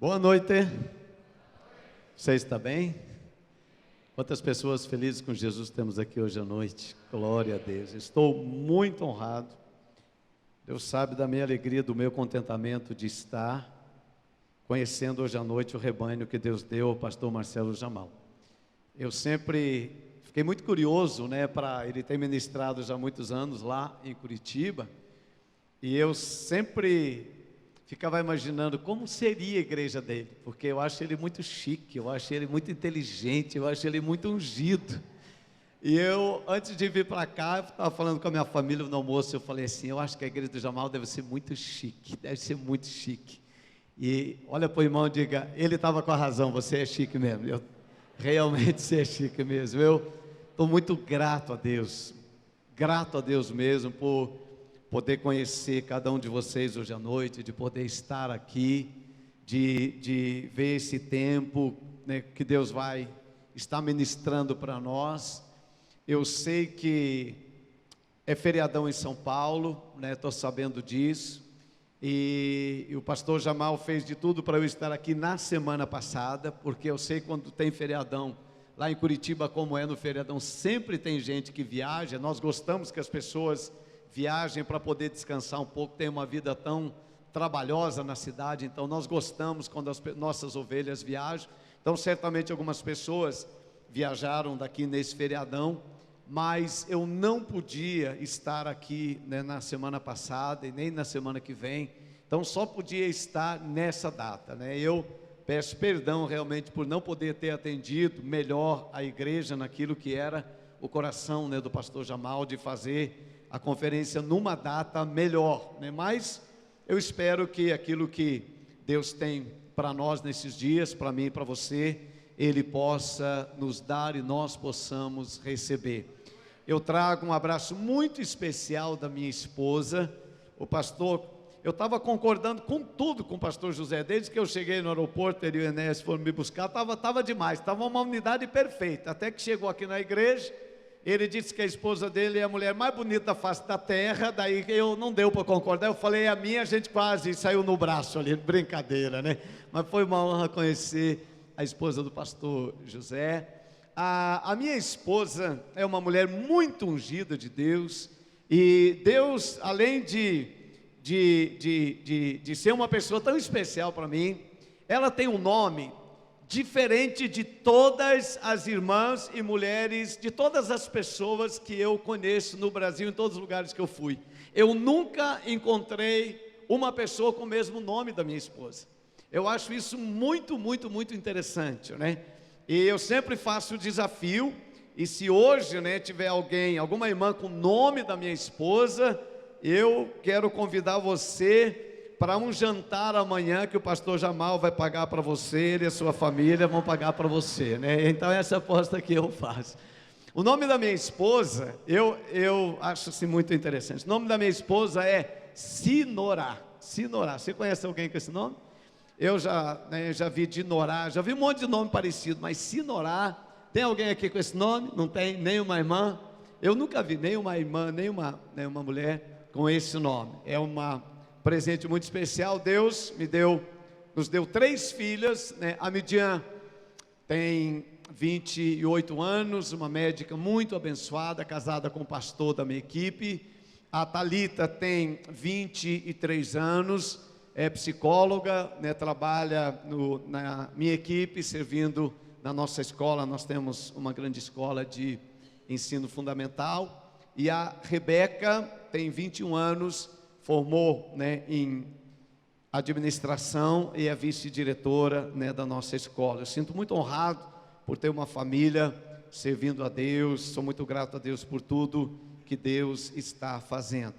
Boa noite. Você está bem? Quantas pessoas felizes com Jesus temos aqui hoje à noite? Glória a Deus. Estou muito honrado. Deus sabe da minha alegria, do meu contentamento de estar conhecendo hoje à noite o rebanho que Deus deu ao pastor Marcelo Jamal. Eu sempre fiquei muito curioso, ele tem ministrado já há muitos anos lá em Curitiba, e eu sempre ficava imaginando como seria a igreja dele, porque eu acho ele muito chique, eu acho ele muito inteligente, eu acho ele muito ungido. E eu, antes de vir para cá, eu estava falando com a minha família no almoço, eu falei assim, eu acho que a igreja do Jamal deve ser muito chique, deve ser muito chique. E olha para o irmão e diga, ele estava com a razão, você é chique mesmo. Eu realmente você é chique mesmo. Eu estou muito grato a Deus mesmo por poder conhecer cada um de vocês hoje à noite, de poder estar aqui, de ver esse tempo, que Deus vai estar ministrando para nós. Eu sei que é feriadão em São Paulo, estou sabendo disso, e o pastor Jamal fez de tudo para eu estar aqui na semana passada, porque eu sei quando tem feriadão, lá em Curitiba como é no feriadão, sempre tem gente que viaja, nós gostamos que as pessoas viagem para poder descansar um pouco, tem uma vida tão trabalhosa na cidade, então nós gostamos quando as nossas ovelhas viajam. Então certamente algumas pessoas viajaram daqui nesse feriadão, mas eu não podia estar aqui, na semana passada e nem na semana que vem, então só podia estar nessa data, Eu peço perdão realmente por não poder ter atendido melhor a igreja naquilo que era o coração, do pastor Jamal, de fazer a conferência numa data melhor, Mas eu espero que aquilo que Deus tem para nós nesses dias, para mim e para você, Ele possa nos dar e nós possamos receber. Eu trago um abraço muito especial da minha esposa, o pastor. Eu estava concordando com tudo com o pastor José, desde que eu cheguei no aeroporto, ele e o Enéas foram me buscar, estava demais, estava uma unidade perfeita, até que chegou aqui na igreja. Ele disse que a esposa dele é a mulher mais bonita da face da terra, daí eu não deu para concordar, eu falei, a minha, a gente quase saiu no braço ali, brincadeira, Mas foi uma honra conhecer a esposa do pastor José. A minha esposa é uma mulher muito ungida de Deus, e Deus, além de ser uma pessoa tão especial para mim, ela tem um nome diferente de todas as irmãs e mulheres, de todas as pessoas que eu conheço no Brasil, em todos os lugares que eu fui. Eu nunca encontrei uma pessoa com o mesmo nome da minha esposa. Eu acho isso muito, muito, muito interessante, E eu sempre faço o desafio, e se hoje, tiver alguém, alguma irmã com o nome da minha esposa, eu quero convidar você para um jantar amanhã que o pastor Jamal vai pagar para você, ele e a sua família vão pagar para você, Então essa aposta que eu faço. O nome da minha esposa, eu acho assim muito interessante. O nome da minha esposa é Sinorá. Sinorá, você conhece alguém com esse nome? Eu já vi Dinorá, já vi um monte de nome parecido, mas Sinorá, tem alguém aqui com esse nome? Não tem nenhuma irmã? Eu nunca vi nenhuma irmã, nenhuma mulher com esse nome. É uma presente muito especial. Deus nos deu 3 filhas, A Midian tem 28 anos, uma médica muito abençoada, casada com o pastor da minha equipe. A Thalita tem 23 anos, é psicóloga, trabalha na minha equipe, servindo na nossa escola. Nós temos uma grande escola de ensino fundamental. E a Rebeca tem 21 anos, formou em administração e é vice-diretora da nossa escola. Eu sinto muito honrado por ter uma família servindo a Deus, sou muito grato a Deus por tudo que Deus está fazendo.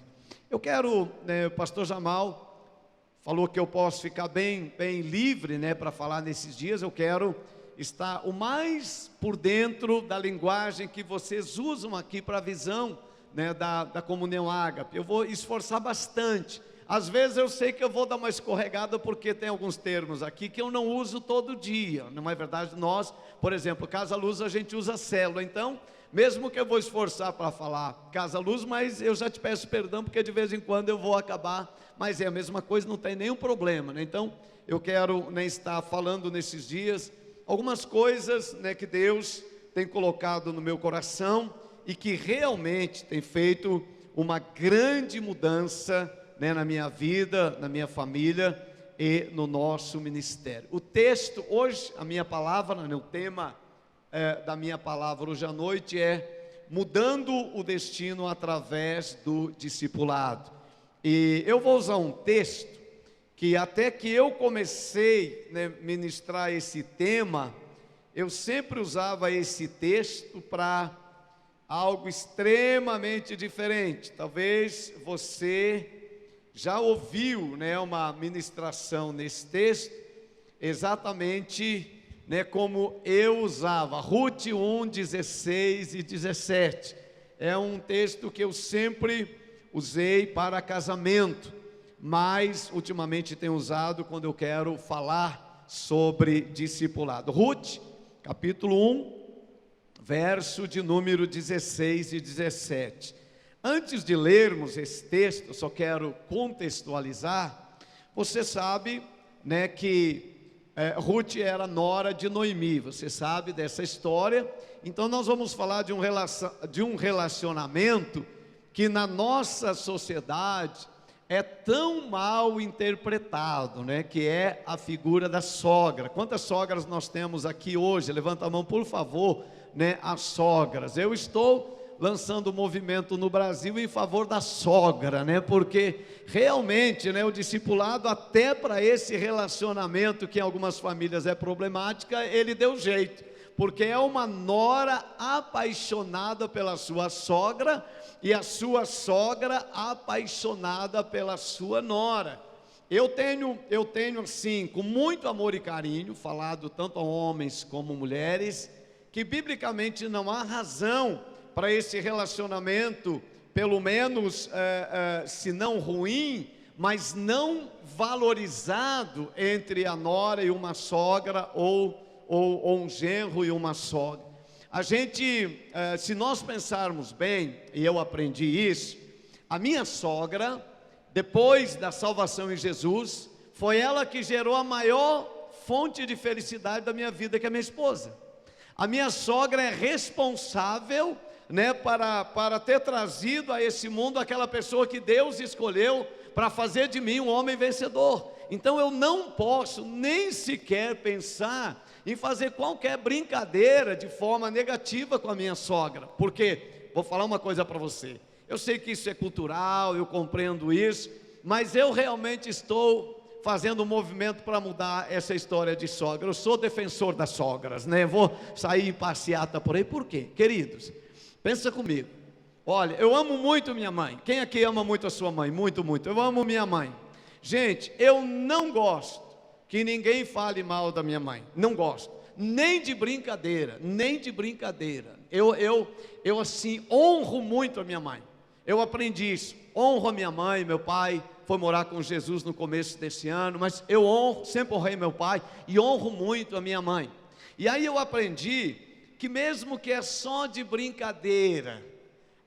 Eu quero, o pastor Jamal falou que eu posso ficar bem livre para falar nesses dias. Eu quero estar o mais por dentro da linguagem que vocês usam aqui para a visão da comunhão Ágape. Eu vou esforçar bastante. Às vezes eu sei que eu vou dar uma escorregada, porque tem alguns termos aqui que eu não uso todo dia, não é verdade? Nós, por exemplo, Casa Luz, a gente usa célula, então mesmo que eu vou esforçar para falar Casa Luz, mas eu já te peço perdão, porque de vez em quando eu vou acabar, mas é a mesma coisa, não tem nenhum problema, Então eu quero, né, estar falando nesses dias algumas coisas, né, que Deus tem colocado no meu coração e que realmente tem feito uma grande mudança, né, na minha vida, na minha família e no nosso ministério. O texto hoje, a minha palavra, né, o tema da minha palavra hoje à noite é mudando o destino através do discipulado. E eu vou usar um texto que até que eu comecei, né, ministrar esse tema, eu sempre usava esse texto para algo extremamente diferente. Talvez você já ouviu, né, uma ministração nesse texto, exatamente, né, como eu usava, Ruth 1, 16 e 17, é um texto que eu sempre usei para casamento, mas ultimamente tenho usado quando eu quero falar sobre discipulado. Ruth, capítulo 1, verso de número 16 e 17. Antes de lermos esse texto, eu só quero contextualizar. Você sabe, né, que Ruth era nora de Noemi, você sabe dessa história. Então nós vamos falar de um relacionamento que na nossa sociedade é tão mal interpretado, né, que é a figura da sogra. Quantas sogras nós temos aqui hoje? Levanta a mão, por favor, né, as sogras. Eu estou lançando um movimento no Brasil em favor da sogra, né, porque realmente, né, o discipulado até para esse relacionamento que em algumas famílias é problemática, ele deu jeito, porque é uma nora apaixonada pela sua sogra e a sua sogra apaixonada pela sua nora. Eu tenho assim, com muito amor e carinho, falado tanto a homens como mulheres, que biblicamente não há razão para esse relacionamento, pelo menos, se não ruim, mas não valorizado entre a nora e uma sogra, ou um genro e uma sogra. A gente, se nós pensarmos bem, e eu aprendi isso, a minha sogra, depois da salvação em Jesus, foi ela que gerou a maior fonte de felicidade da minha vida, que é a minha esposa. A minha sogra é responsável, né, para ter trazido a esse mundo aquela pessoa que Deus escolheu para fazer de mim um homem vencedor. Então eu não posso nem sequer pensar em fazer qualquer brincadeira de forma negativa com a minha sogra, porque, vou falar uma coisa para você, eu sei que isso é cultural, eu compreendo isso, mas eu realmente estou fazendo um movimento para mudar essa história de sogra. Eu sou defensor das sogras, né? Vou sair em passeata por aí. Por quê? Queridos, pensa comigo. Olha, eu amo muito minha mãe. Quem aqui ama muito a sua mãe? Muito, muito. Eu amo minha mãe. Gente, eu não gosto que ninguém fale mal da minha mãe. Não gosto. Nem de brincadeira, nem de brincadeira. Eu assim, honro muito a minha mãe. Eu aprendi isso. Honro a minha mãe, meu pai foi morar com Jesus no começo desse ano, mas eu honro, sempre honrei meu pai e honro muito a minha mãe. E aí eu aprendi que mesmo que é só de brincadeira,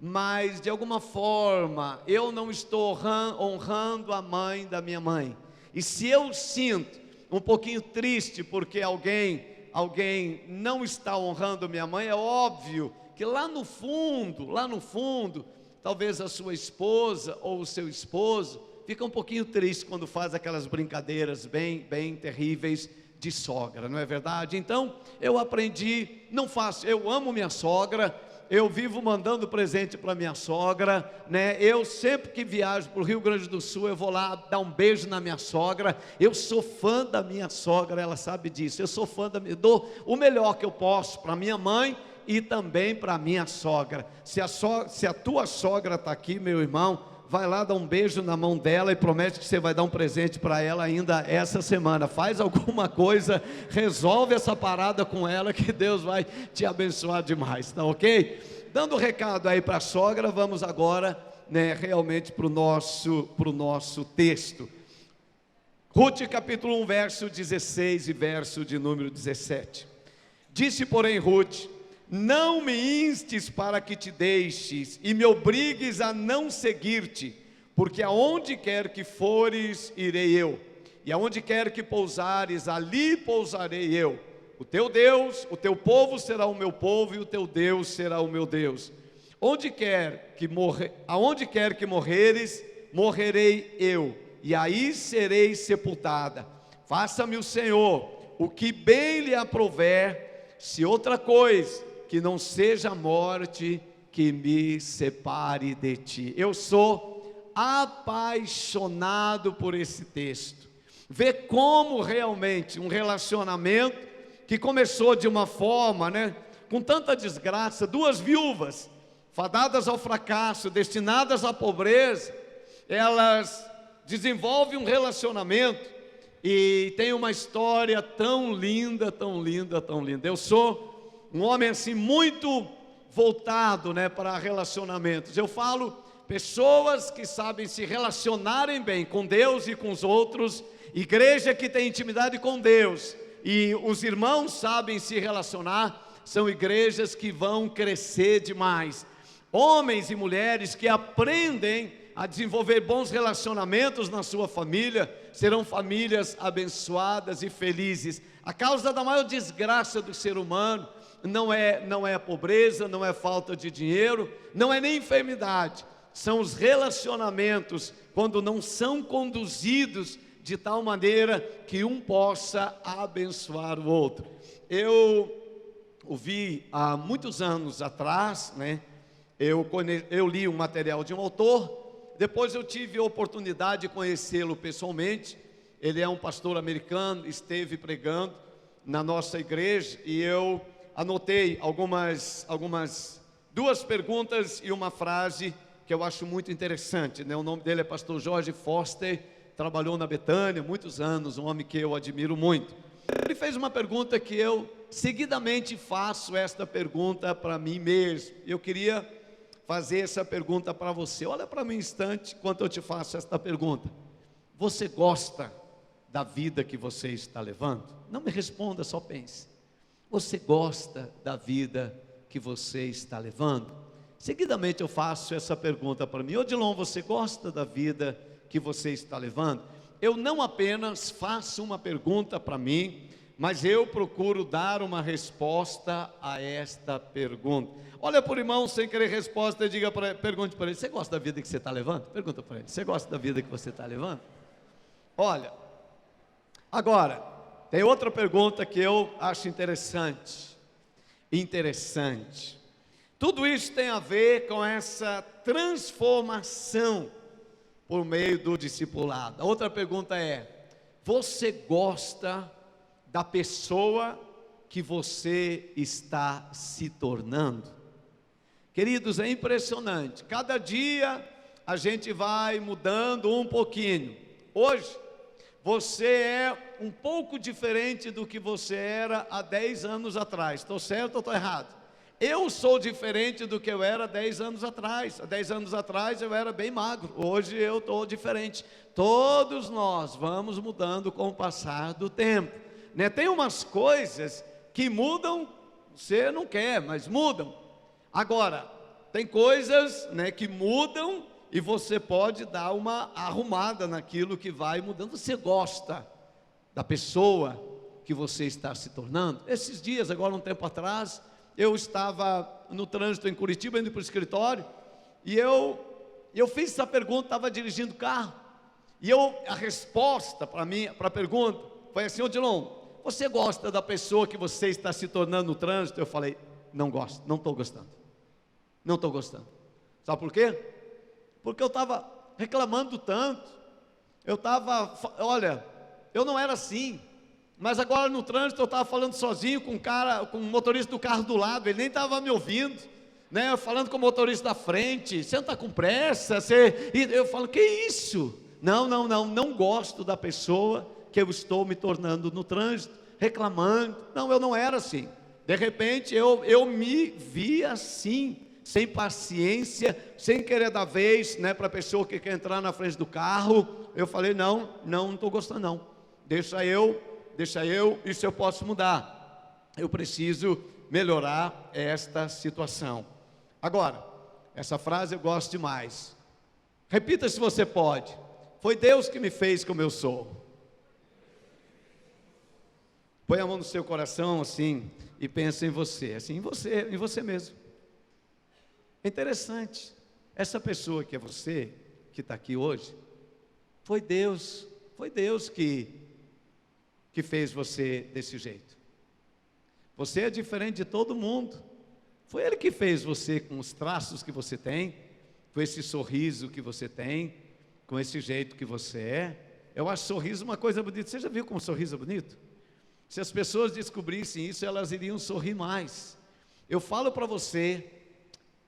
mas de alguma forma eu não estou honrando a mãe da minha mãe. E se eu sinto um pouquinho triste porque alguém não está honrando minha mãe, é óbvio que lá no fundo, talvez a sua esposa ou o seu esposo fica um pouquinho triste quando faz aquelas brincadeiras bem terríveis de sogra, não é verdade? Então, eu aprendi, não faço, eu amo minha sogra, eu vivo mandando presente para minha sogra, né? Eu sempre que viajo para o Rio Grande do Sul, eu vou lá dar um beijo na minha sogra. Eu sou fã da minha sogra, ela sabe disso. Eu sou fã eu dou o melhor que eu posso para minha mãe e também para minha sogra. Se a tua sogra está aqui, meu irmão, vai lá dar um beijo na mão dela e promete que você vai dar um presente para ela ainda essa semana. Faz alguma coisa, resolve essa parada com ela, que Deus vai te abençoar demais, tá ok? Dando o recado aí para a sogra, vamos agora, né, realmente para o nosso texto. Ruth capítulo 1, verso 16 e verso de número 17. Disse, porém, Ruth: não me instes para que te deixes e me obrigues a não seguir-te, porque aonde quer que fores, irei eu, e aonde quer que pousares, ali pousarei eu. O teu Deus, o teu povo será o meu povo, e o teu Deus será o meu Deus. Aonde quer que morreres, morrerei eu, e aí serei sepultada. Faça-me o Senhor o que bem lhe aprouver, se outra coisa que não seja a morte que me separe de ti. Eu sou apaixonado por esse texto. Ver como realmente um relacionamento que começou de uma forma, com tanta desgraça, duas viúvas, fadadas ao fracasso, destinadas à pobreza, elas desenvolvem um relacionamento, e tem uma história tão linda, tão linda, tão linda. Eu sou um homem assim muito voltado, para relacionamentos. Eu falo, pessoas que sabem se relacionarem bem com Deus e com os outros, igreja que tem intimidade com Deus, e os irmãos sabem se relacionar, são igrejas que vão crescer demais. Homens e mulheres que aprendem a desenvolver bons relacionamentos na sua família, serão famílias abençoadas e felizes. A causa da maior desgraça do ser humano não é a pobreza, não é falta de dinheiro, não é nem enfermidade, são os relacionamentos, quando não são conduzidos de tal maneira que um possa abençoar o outro. Eu ouvi há muitos anos atrás, eu li um material de um autor. Depois eu tive a oportunidade de conhecê-lo pessoalmente. Ele é um pastor americano, esteve pregando na nossa igreja, e eu anotei duas perguntas e uma frase que eu acho muito interessante, O nome dele é pastor George Foster, trabalhou na Betânia muitos anos, um homem que eu admiro muito. Ele fez uma pergunta que eu seguidamente faço esta pergunta para mim mesmo. Eu queria fazer essa pergunta para você. Olha para mim um instante, enquanto eu te faço esta pergunta. Você gosta da vida que você está levando? Não me responda, só pense. Você gosta da vida que você está levando? Seguidamente eu faço essa pergunta para mim. Odilon, você gosta da vida que você está levando? Eu não apenas faço uma pergunta para mim, mas eu procuro dar uma resposta a esta pergunta. Olha para o irmão sem querer resposta e pergunte para ele: você gosta da vida que você está levando? Pergunta para ele: você gosta da vida que você está levando? Olha, agora, tem outra pergunta que eu acho interessante. Tudo isso tem a ver com essa transformação por meio do discipulado. A outra pergunta é: você gosta da pessoa que você está se tornando? Queridos, é impressionante, cada dia a gente vai mudando um pouquinho. Hoje, você é um pouco diferente do que você era há 10 anos atrás. Estou certo ou estou errado? Eu sou diferente do que eu era 10 anos atrás. Há 10 anos atrás eu era bem magro, hoje eu estou diferente. Todos nós vamos mudando com o passar do tempo, Tem umas coisas que mudam, você não quer, mas mudam. Agora, tem coisas, que mudam e você pode dar uma arrumada naquilo que vai mudando. Você gosta da pessoa que você está se tornando? Esses dias, agora um tempo atrás, eu estava no trânsito em Curitiba, indo para o escritório, e eu fiz essa pergunta, estava dirigindo o carro, e a resposta para a pergunta foi assim: Odilon, você gosta da pessoa que você está se tornando no trânsito? Eu falei: não gosto, não estou gostando. Sabe por quê? Porque eu estava reclamando tanto, eu não era assim, mas agora no trânsito eu estava falando sozinho com com o motorista do carro do lado, ele nem estava me ouvindo, falando com o motorista da frente: você não está com pressa? E eu falo: que isso? Não gosto da pessoa que eu estou me tornando no trânsito, reclamando. Não, eu não era assim. De repente eu me vi assim, sem paciência, sem querer dar vez, para a pessoa que quer entrar na frente do carro. Eu falei: não estou gostando não, deixa eu, isso eu posso mudar, eu preciso melhorar esta situação. Agora, essa frase eu gosto demais, repita se você pode: foi Deus que me fez como eu sou. Põe a mão no seu coração assim e pensa em você, assim, em você mesmo. É interessante, essa pessoa que é você, que está aqui hoje, foi Deus que fez você desse jeito. Você é diferente de todo mundo. Foi Ele que fez você com os traços que você tem, com esse sorriso que você tem, com esse jeito que você é. Eu acho sorriso uma coisa bonita. Você já viu como sorriso é bonito? Se as pessoas descobrissem isso, elas iriam sorrir mais. Eu falo para você,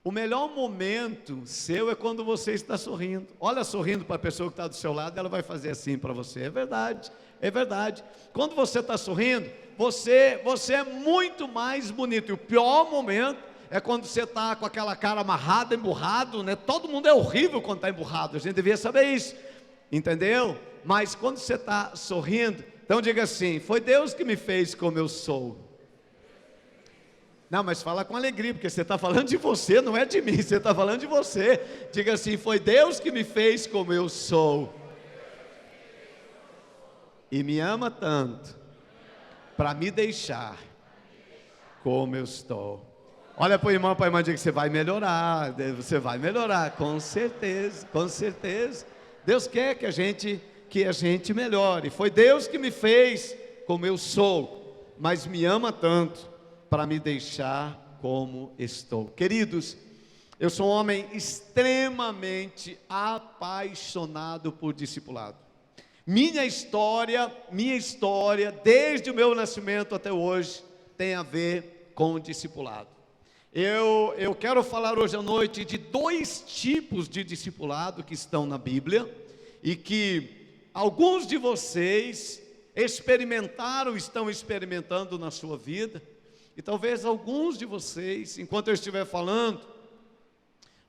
o melhor momento seu é quando você está sorrindo. Olha, sorrindo para a pessoa que está do seu lado, ela vai fazer assim para você. É verdade, é verdade. Quando você está sorrindo, você é muito mais bonito. E o pior momento é quando você está com aquela cara amarrada, emburrado, né? Todo mundo é horrível quando está emburrado, a gente devia saber isso, entendeu? Mas quando você está sorrindo, então diga assim: foi Deus que me fez como eu sou. Não, mas fala com alegria, porque você está falando de você, não é de mim, você está falando de você. Diga assim: foi Deus que me fez como eu sou, e me ama tanto, para me deixar como eu estou. Olha para o irmão, para a irmã, diga que você vai melhorar, com certeza, com certeza. Deus quer que a gente melhore. Foi Deus que me fez como eu sou, mas me ama tanto para me deixar como estou. Queridos, eu sou um homem extremamente apaixonado por discipulado. Minha história, desde o meu nascimento até hoje, tem a ver com o discipulado. Eu quero falar hoje à noite de 2 tipos de discipulado que estão na Bíblia e que alguns de vocês estão experimentando na sua vida, e talvez alguns de vocês, enquanto eu estiver falando,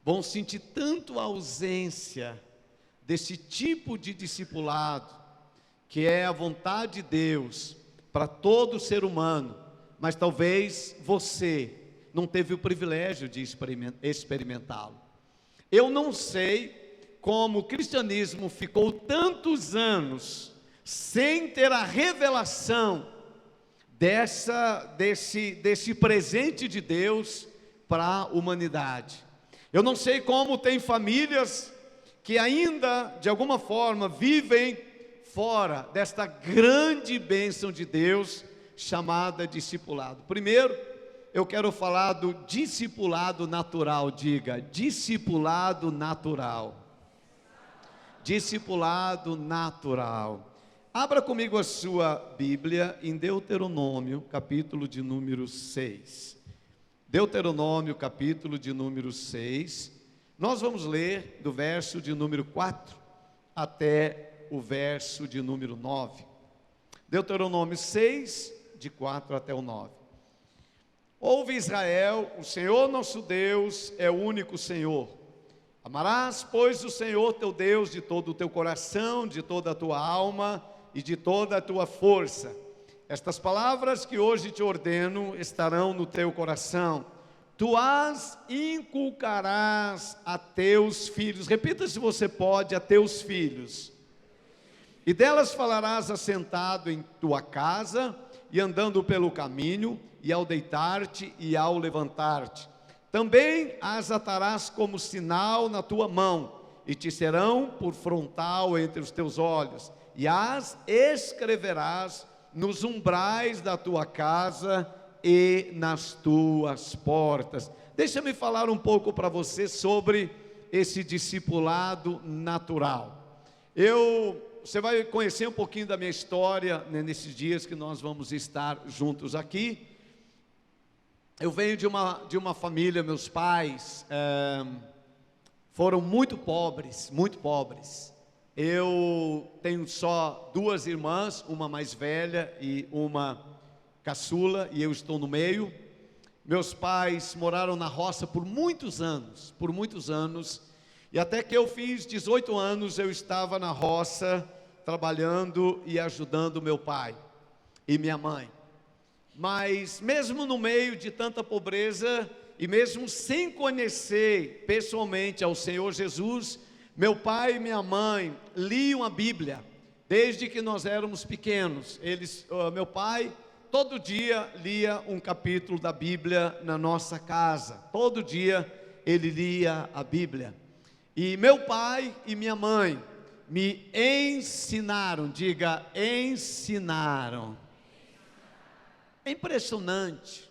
vão sentir tanto a ausência desse tipo de discipulado, que é a vontade de Deus para todo ser humano, mas talvez você não teve o privilégio de experimentá-lo. Eu não sei como o cristianismo ficou tantos anos sem ter a revelação desse presente de Deus para a humanidade. Eu não sei como tem famílias que ainda, de alguma forma, vivem fora desta grande bênção de Deus, chamada discipulado. Primeiro, eu quero falar do discipulado natural. Diga, discipulado natural. Discipulado natural. Abra comigo a sua Bíblia em Deuteronômio, capítulo de número 6. Deuteronômio, capítulo de número 6. Nós vamos ler do verso de número 4 até o verso de número 9. Deuteronômio 6, de 4 até o 9. Ouve, Israel, o Senhor nosso Deus é o único Senhor. Amarás, pois, o Senhor teu Deus de todo o teu coração, de toda a tua alma e de toda a tua força. Estas palavras que hoje te ordeno estarão no teu coração. Tu as inculcarás a teus filhos. Repita, se você pode, a teus filhos. E delas falarás assentado em tua casa e andando pelo caminho, e ao deitar-te e ao levantar-te. Também as atarás como sinal na tua mão, e te serão por frontal entre os teus olhos, e as escreverás nos umbrais da tua casa e nas tuas portas. Deixa-me falar um pouco para você sobre esse discipulado natural. Você vai conhecer um pouquinho da minha história, né, nesses dias que nós vamos estar juntos aqui. Eu venho de uma família, meus pais foram muito pobres, muito pobres. Eu tenho só 2 irmãs, uma mais velha e uma caçula, e eu estou no meio. Meus pais moraram na roça por muitos anos, e até que eu fiz 18 anos, eu estava na roça, trabalhando e ajudando meu pai e minha mãe. Mas mesmo no meio de tanta pobreza, e mesmo sem conhecer pessoalmente ao Senhor Jesus, meu pai e minha mãe liam a Bíblia, desde que nós éramos pequenos. Meu pai todo dia lia um capítulo da Bíblia na nossa casa. Todo dia ele lia a Bíblia. E meu pai e minha mãe me ensinaram, diga, ensinaram. É impressionante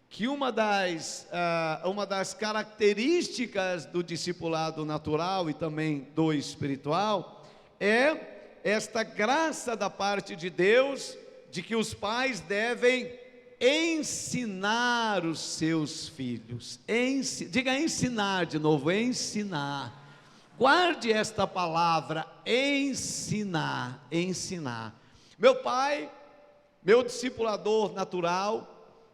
que uma das características do discipulado natural e também do espiritual é esta graça da parte de Deus de que os pais devem ensinar os seus filhos. Diga ensinar de novo, ensinar. Guarde esta palavra, ensinar, ensinar. Meu pai, meu discipulador natural,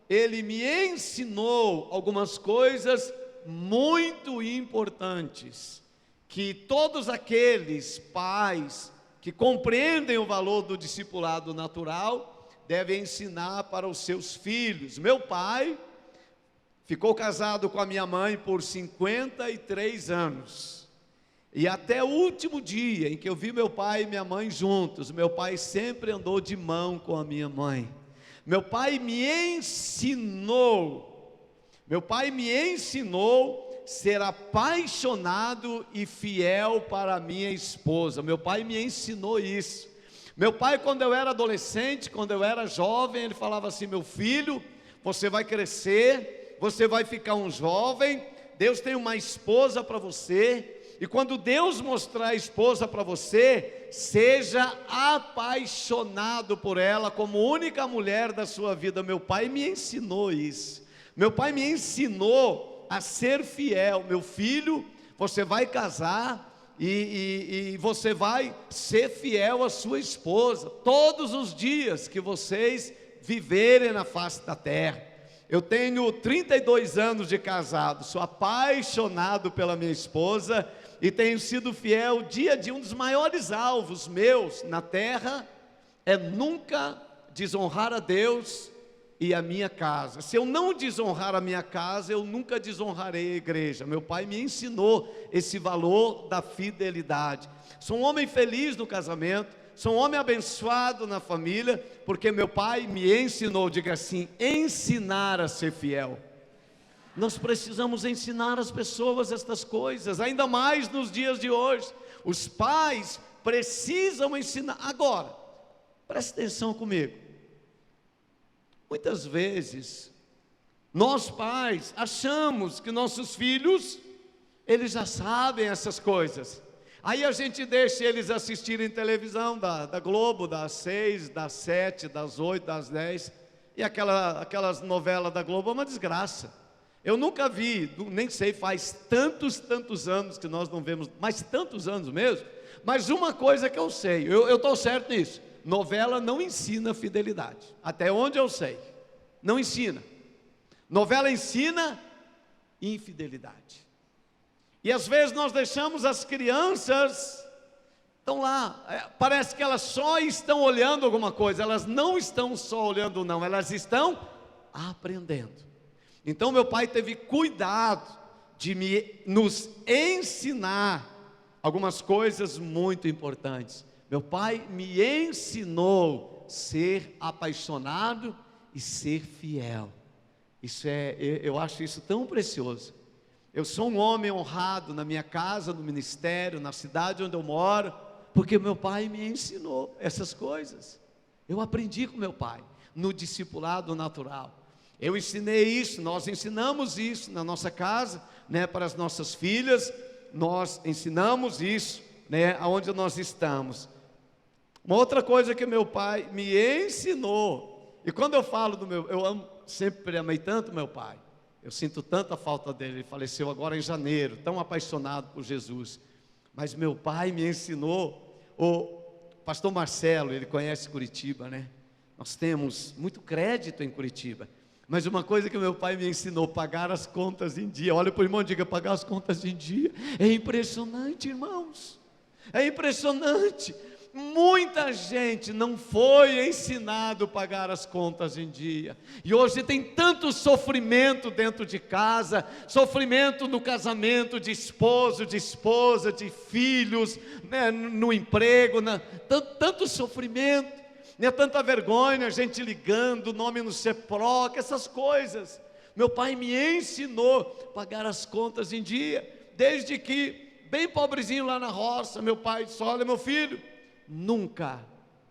ele me ensinou algumas coisas muito importantes, que todos aqueles pais que compreendem o valor do discipulado natural, devem ensinar para os seus filhos. Meu pai ficou casado com a minha mãe por 53 anos, e até o último dia em que eu vi meu pai e minha mãe juntos, meu pai sempre andou de mão com a minha mãe. Meu pai me ensinou ser apaixonado e fiel para a minha esposa. Meu pai me ensinou isso. Meu pai, quando eu era adolescente, quando eu era jovem, ele falava assim: meu filho, você vai crescer, você vai ficar um jovem, Deus tem uma esposa para você, e quando Deus mostrar a esposa para você, seja apaixonado por ela como única mulher da sua vida. Meu pai me ensinou isso. Meu pai me ensinou a ser fiel. Meu filho, você vai casar e você vai ser fiel à sua esposa todos os dias que vocês viverem na face da terra. Eu tenho 32 anos de casado, sou apaixonado pela minha esposa e tenho sido fiel. O dia de um dos maiores alvos meus na terra é nunca desonrar a Deus e a minha casa. Se eu não desonrar a minha casa, eu nunca desonrarei a igreja. Meu pai me ensinou esse valor da fidelidade. Sou um homem feliz no casamento, sou um homem abençoado na família, porque meu pai me ensinou, diga assim, ensinar a ser fiel. Nós precisamos ensinar as pessoas estas coisas, ainda mais nos dias de hoje. Os pais precisam ensinar. Agora, preste atenção comigo. Muitas vezes, nós pais achamos que nossos filhos, eles já sabem essas coisas. Aí a gente deixa eles assistirem televisão da Globo, das 6, das 7, das 8, das 10. E aquelas novelas da Globo é uma desgraça. Eu nunca vi, nem sei, faz tantos anos que nós não vemos, mas tantos anos mesmo. Mas uma coisa que eu sei, eu estou certo nisso: novela não ensina fidelidade, até onde eu sei, não ensina. Novela ensina infidelidade. E às vezes nós deixamos as crianças, estão lá, parece que elas só estão olhando alguma coisa, elas não estão só olhando não, elas estão aprendendo. Então meu pai teve cuidado de nos ensinar algumas coisas muito importantes. Meu pai me ensinou a ser apaixonado e ser fiel. Eu acho isso tão precioso. Eu sou um homem honrado na minha casa, no ministério, na cidade onde eu moro, porque meu pai me ensinou essas coisas. Eu aprendi com meu pai, no discipulado natural. Eu ensinei isso, nós ensinamos isso na nossa casa, né, para as nossas filhas, nós ensinamos isso, né, aonde nós estamos. Uma outra coisa que meu pai me ensinou, e quando eu falo sempre amei tanto meu pai, eu sinto tanta falta dele, ele faleceu agora em janeiro, tão apaixonado por Jesus, mas meu pai me ensinou, o pastor Marcelo, ele conhece Curitiba, né, nós temos muito crédito em Curitiba, mas uma coisa que meu pai me ensinou, pagar as contas em dia. Olha para o irmão e diga, pagar as contas em dia. É impressionante, irmãos, é impressionante. Muita gente não foi ensinado a pagar as contas em dia, e hoje tem tanto sofrimento dentro de casa, sofrimento no casamento, de esposo, de esposa, de filhos, né, no emprego, tanto sofrimento. Não é tanta vergonha, a gente ligando, o nome no CEPROC, essas coisas. Meu pai me ensinou a pagar as contas em dia, desde que, bem pobrezinho lá na roça, meu pai disse: olha, meu filho, nunca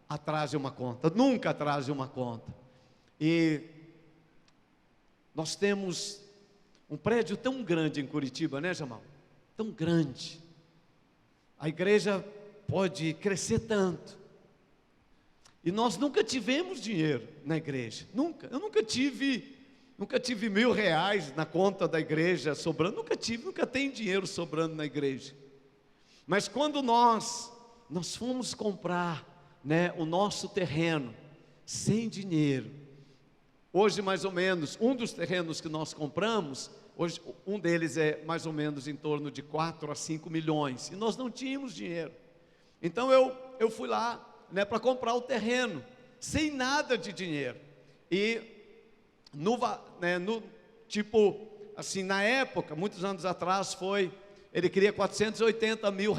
atrase uma conta, nunca atrase uma conta. E nós temos um prédio tão grande em Curitiba, né, Jamal? Tão grande. A igreja pode crescer tanto. E nós nunca tivemos dinheiro na igreja, nunca. Eu nunca tive R$ 1.000 na conta da igreja sobrando, nunca tem dinheiro sobrando na igreja. Mas quando nós fomos comprar, né, o nosso terreno, sem dinheiro, hoje mais ou menos, um dos terrenos que nós compramos, hoje um deles é mais ou menos em torno de 4 a 5 milhões, e nós não tínhamos dinheiro. Então eu fui lá, né, para comprar o terreno, sem nada de dinheiro. E tipo assim, na época, muitos anos atrás, ele queria R$ 480 mil.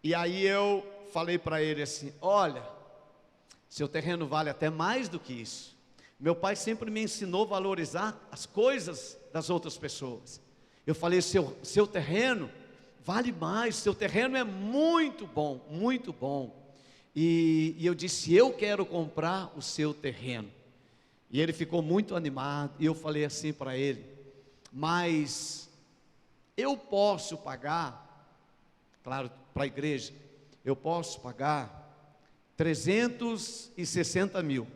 E aí eu falei para ele assim: olha, seu terreno vale até mais do que isso. Meu pai sempre me ensinou a valorizar as coisas das outras pessoas. Eu falei: seu terreno vale mais, seu terreno é muito bom, muito bom. E eu disse: eu quero comprar o seu terreno. E ele ficou muito animado, e eu falei assim para ele: mas eu posso pagar, claro, para a igreja, eu posso pagar 360 mil,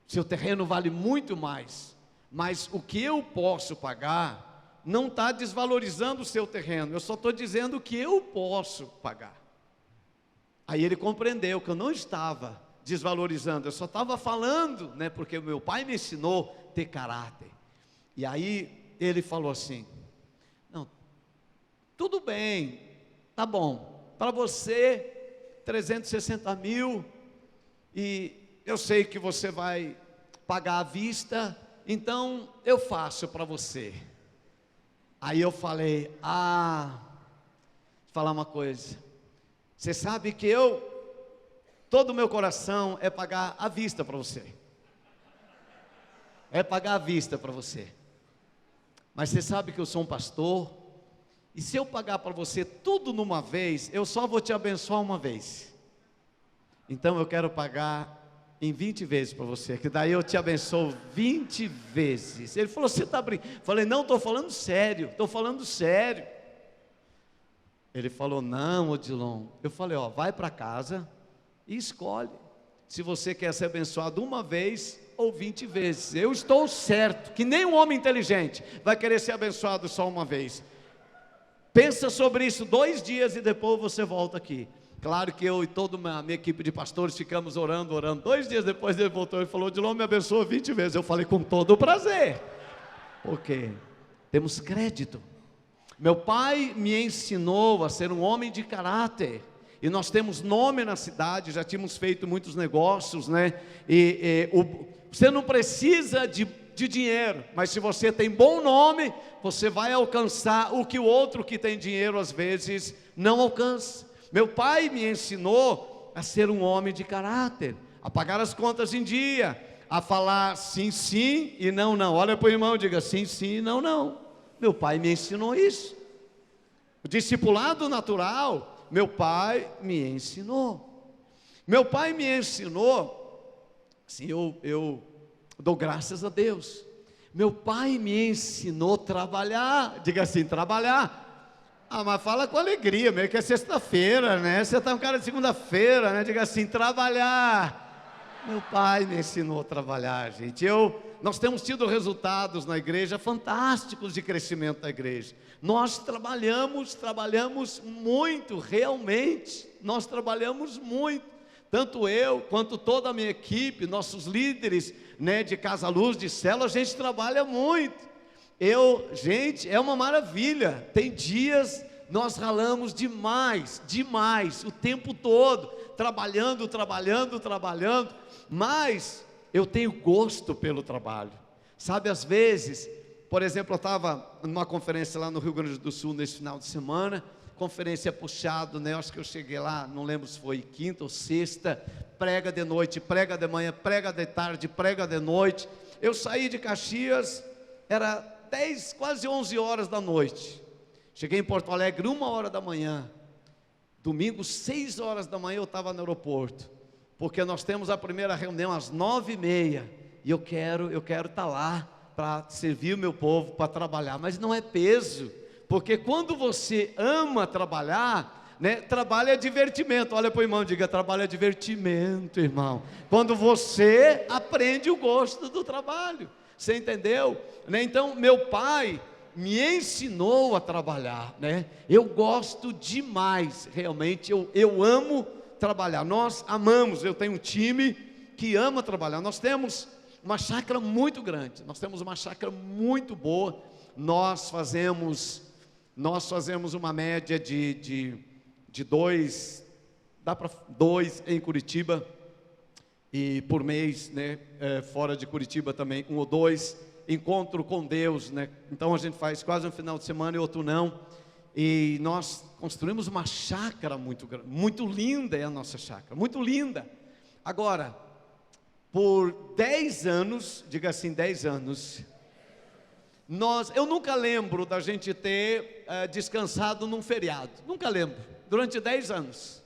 seu terreno vale muito mais, mas o que eu posso pagar não está desvalorizando o seu terreno, eu só estou dizendo que eu posso pagar. Aí ele compreendeu que eu não estava desvalorizando, eu só estava falando, né, porque o meu pai me ensinou a ter caráter. E aí ele falou assim: não, tudo bem, tá bom, para você 360 mil, e eu sei que você vai pagar à vista, então eu faço para você. Aí eu falei: vou falar uma coisa, você sabe que todo o meu coração é pagar à vista para você, é pagar à vista para você, mas você sabe que eu sou um pastor, e se eu pagar para você tudo numa vez, eu só vou te abençoar uma vez. Então eu quero pagar em 20 vezes para você, que daí eu te abençoo 20 vezes. Ele falou: você está brincando? Falei: não, estou falando sério, estou falando sério. Ele falou: não, Odilon. Eu falei: ó, vai para casa e escolhe se você quer ser abençoado uma vez ou 20 vezes. Eu estou certo que nem um homem inteligente vai querer ser abençoado só uma vez. Pensa sobre isso 2 dias e depois você volta aqui. Claro que eu e toda a minha equipe de pastores ficamos orando. 2 dias depois ele voltou e falou: Odilon, me abençoa 20 vezes. Eu falei: com todo o prazer, porque temos crédito. Meu pai me ensinou a ser um homem de caráter, e nós temos nome na cidade, já tínhamos feito muitos negócios, né? Você não precisa de dinheiro, mas se você tem bom nome, você vai alcançar o que o outro que tem dinheiro às vezes não alcança. Meu pai me ensinou a ser um homem de caráter, a pagar as contas em dia, a falar sim, sim e não, não. Olha para o irmão, diga sim, sim e não, não. Meu pai me ensinou isso. O discipulado natural, meu pai me ensinou. Meu pai me ensinou, assim, eu dou graças a Deus. Meu pai me ensinou a trabalhar. Diga assim: trabalhar. Mas fala com alegria, meio que é sexta-feira, né? Você está um cara de segunda-feira, né? Diga assim: trabalhar. Meu pai me ensinou a trabalhar, gente. Nós temos tido resultados na igreja fantásticos de crescimento da igreja. Nós trabalhamos muito, realmente. Nós trabalhamos muito. Tanto eu, quanto toda a minha equipe, nossos líderes, né, de Casa Luz, de célula, a gente trabalha muito. Gente, é uma maravilha. Tem dias nós ralamos demais, o tempo todo, trabalhando, mas eu tenho gosto pelo trabalho. Sabe, às vezes, por exemplo, eu estava numa conferência lá no Rio Grande do Sul nesse final de semana, conferência é puxado, né? Eu acho que eu cheguei lá, não lembro se foi quinta ou sexta, prega de noite, prega de manhã, prega de tarde, prega de noite. Eu saí de Caxias, era 10, quase 11 horas da noite. Cheguei em Porto Alegre 1 hora da manhã. Domingo, 6 horas da manhã eu estava no aeroporto, porque nós temos a primeira reunião às 9h30, e eu quero estar lá para servir o meu povo, para trabalhar, mas não é peso, porque quando você ama trabalhar, né, trabalho é divertimento. Olha para o irmão, diga: trabalho é divertimento, irmão. Quando você aprende o gosto do trabalho, você entendeu? Né? Então, meu pai me ensinou a trabalhar, né? Eu gosto demais, realmente, eu amo trabalhar. Nós amamos, eu tenho um time que ama trabalhar. Nós temos uma chácara muito grande, nós temos uma chácara muito boa. Nós fazemos uma média de dois, dá para 2 em Curitiba, e por mês, né, fora de Curitiba também, 1 ou 2, encontro com Deus, né? Então a gente faz quase um final de semana e outro não, e nós construímos uma chácara muito grande, muito linda é a nossa chácara, muito linda. Agora, por 10 anos, diga assim, 10 anos, eu nunca lembro da gente ter descansado num feriado, nunca lembro, durante 10 anos,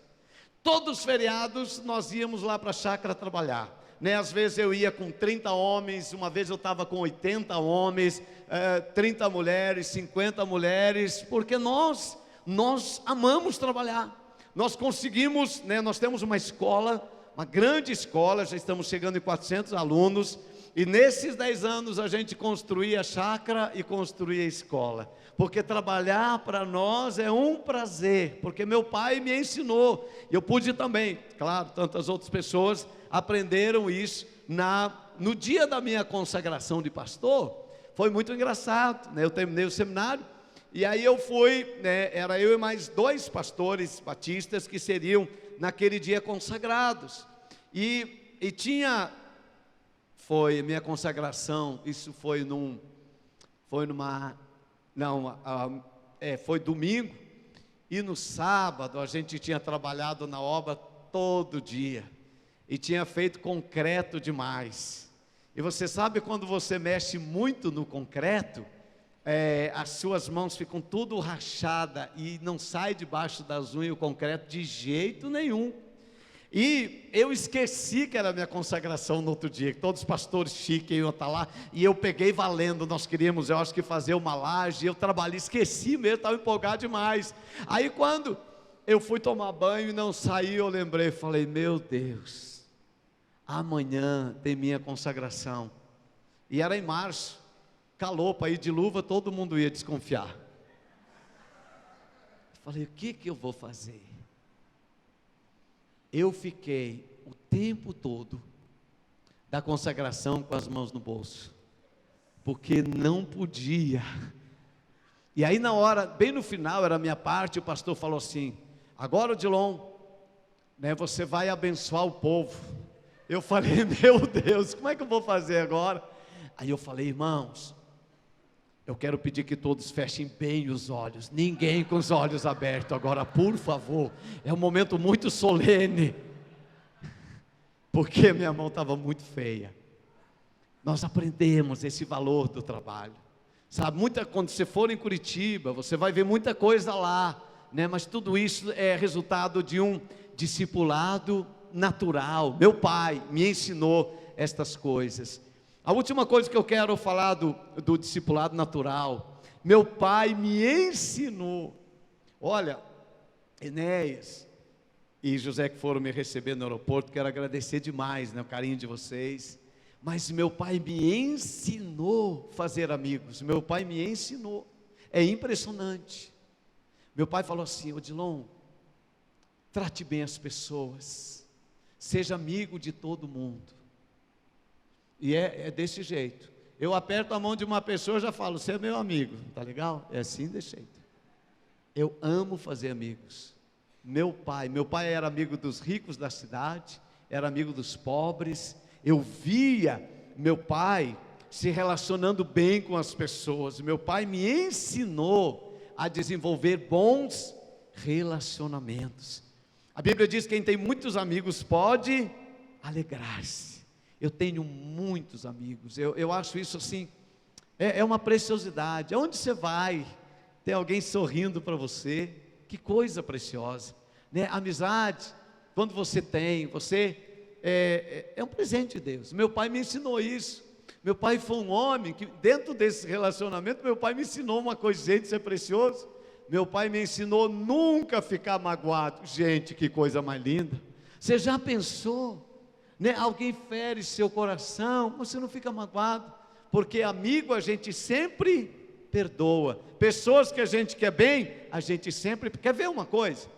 todos os feriados nós íamos lá para a chácara trabalhar, né? Às vezes eu ia com 30 homens, uma vez eu estava com 80 homens, 30 mulheres, 50 mulheres, porque nós amamos trabalhar, nós conseguimos, né? Nós temos uma escola, uma grande escola, já estamos chegando em 400 alunos, e nesses 10 anos a gente construía a chácara e construía a escola, porque trabalhar para nós é um prazer, porque meu pai me ensinou, e eu pude também, claro, tantas outras pessoas aprenderam isso no dia da minha consagração de pastor. Foi muito engraçado, né? Eu terminei o seminário, e aí eu fui, né? Era eu e mais 2 pastores batistas que seriam naquele dia consagrados, e foi minha consagração, isso foi foi domingo, e no sábado a gente tinha trabalhado na obra todo dia, e tinha feito concreto demais, e você sabe quando você mexe muito no concreto, as suas mãos ficam tudo rachada, e não sai debaixo das unhas o concreto de jeito nenhum, e eu esqueci que era a minha consagração no outro dia, que todos os pastores chiques iam estar lá, e eu peguei valendo, nós queríamos, eu acho que fazer uma laje, eu trabalhei, esqueci mesmo, estava empolgado demais. Aí quando eu fui tomar banho e não saí, eu lembrei, falei: meu Deus, amanhã tem minha consagração, e era em março, calor, para ir de luva, todo mundo ia desconfiar. Falei: o que eu vou fazer? Eu fiquei o tempo todo da consagração com as mãos no bolso, porque não podia. E aí na hora, bem no final, era a minha parte, o pastor falou assim: agora, Odilon, né, você vai abençoar o povo. Eu falei: meu Deus, como é que eu vou fazer agora? Aí eu falei: irmãos, eu quero pedir que todos fechem bem os olhos, ninguém com os olhos abertos agora, por favor, é um momento muito solene, porque minha mão estava muito feia. Nós aprendemos esse valor do trabalho, sabe, quando você for em Curitiba, você vai ver muita coisa lá, né? Mas tudo isso é resultado de um discipulado natural. Meu pai me ensinou estas coisas. A última coisa que eu quero falar do discipulado natural, meu pai me ensinou. Olha, Enéas e José que foram me receber no aeroporto, quero agradecer demais, né, o carinho de vocês, mas meu pai me ensinou a fazer amigos, meu pai me ensinou, é impressionante. Meu pai falou assim: Odilon, trate bem as pessoas, seja amigo de todo mundo. E é desse jeito. Eu aperto a mão de uma pessoa e já falo: você é meu amigo, tá legal? É assim, desse jeito. Eu amo fazer amigos. Meu pai era amigo dos ricos da cidade, era amigo dos pobres. Eu via meu pai se relacionando bem com as pessoas. Meu pai me ensinou a desenvolver bons relacionamentos. A Bíblia diz que quem tem muitos amigos pode alegrar-se. Eu tenho muitos amigos, eu acho isso assim, é uma preciosidade. Aonde você vai, tem alguém sorrindo para você, que coisa preciosa, né? Amizade, quando você tem, é um presente de Deus. Meu pai me ensinou isso. Meu pai foi um homem que, dentro desse relacionamento, meu pai me ensinou uma coisa, gente, isso é precioso. Meu pai me ensinou nunca ficar magoado. Gente, que coisa mais linda. Você já pensou, né? Alguém fere seu coração, você não fica magoado, porque amigo a gente sempre perdoa. Pessoas que a gente quer bem, a gente sempre quer ver uma coisa.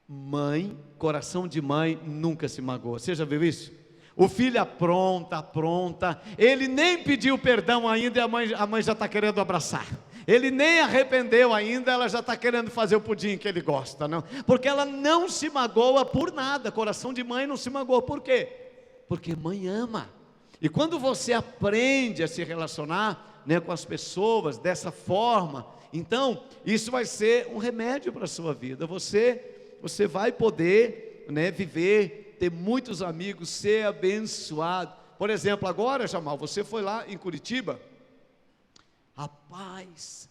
Mãe, coração de mãe nunca se magoa. Você já viu isso? O filho apronta, ele nem pediu perdão ainda e a mãe já está querendo abraçar. Ele nem arrependeu ainda, ela já está querendo fazer o pudim que ele gosta, não? Porque ela não se magoa por nada. Coração de mãe não se magoa, por quê? Porque mãe ama. E quando você aprende a se relacionar, né, com as pessoas dessa forma, então isso vai ser um remédio para a sua vida. Você vai poder, né, viver, ter muitos amigos, ser abençoado. Por exemplo, agora, Jamal, você foi lá em Curitiba. Rapaz,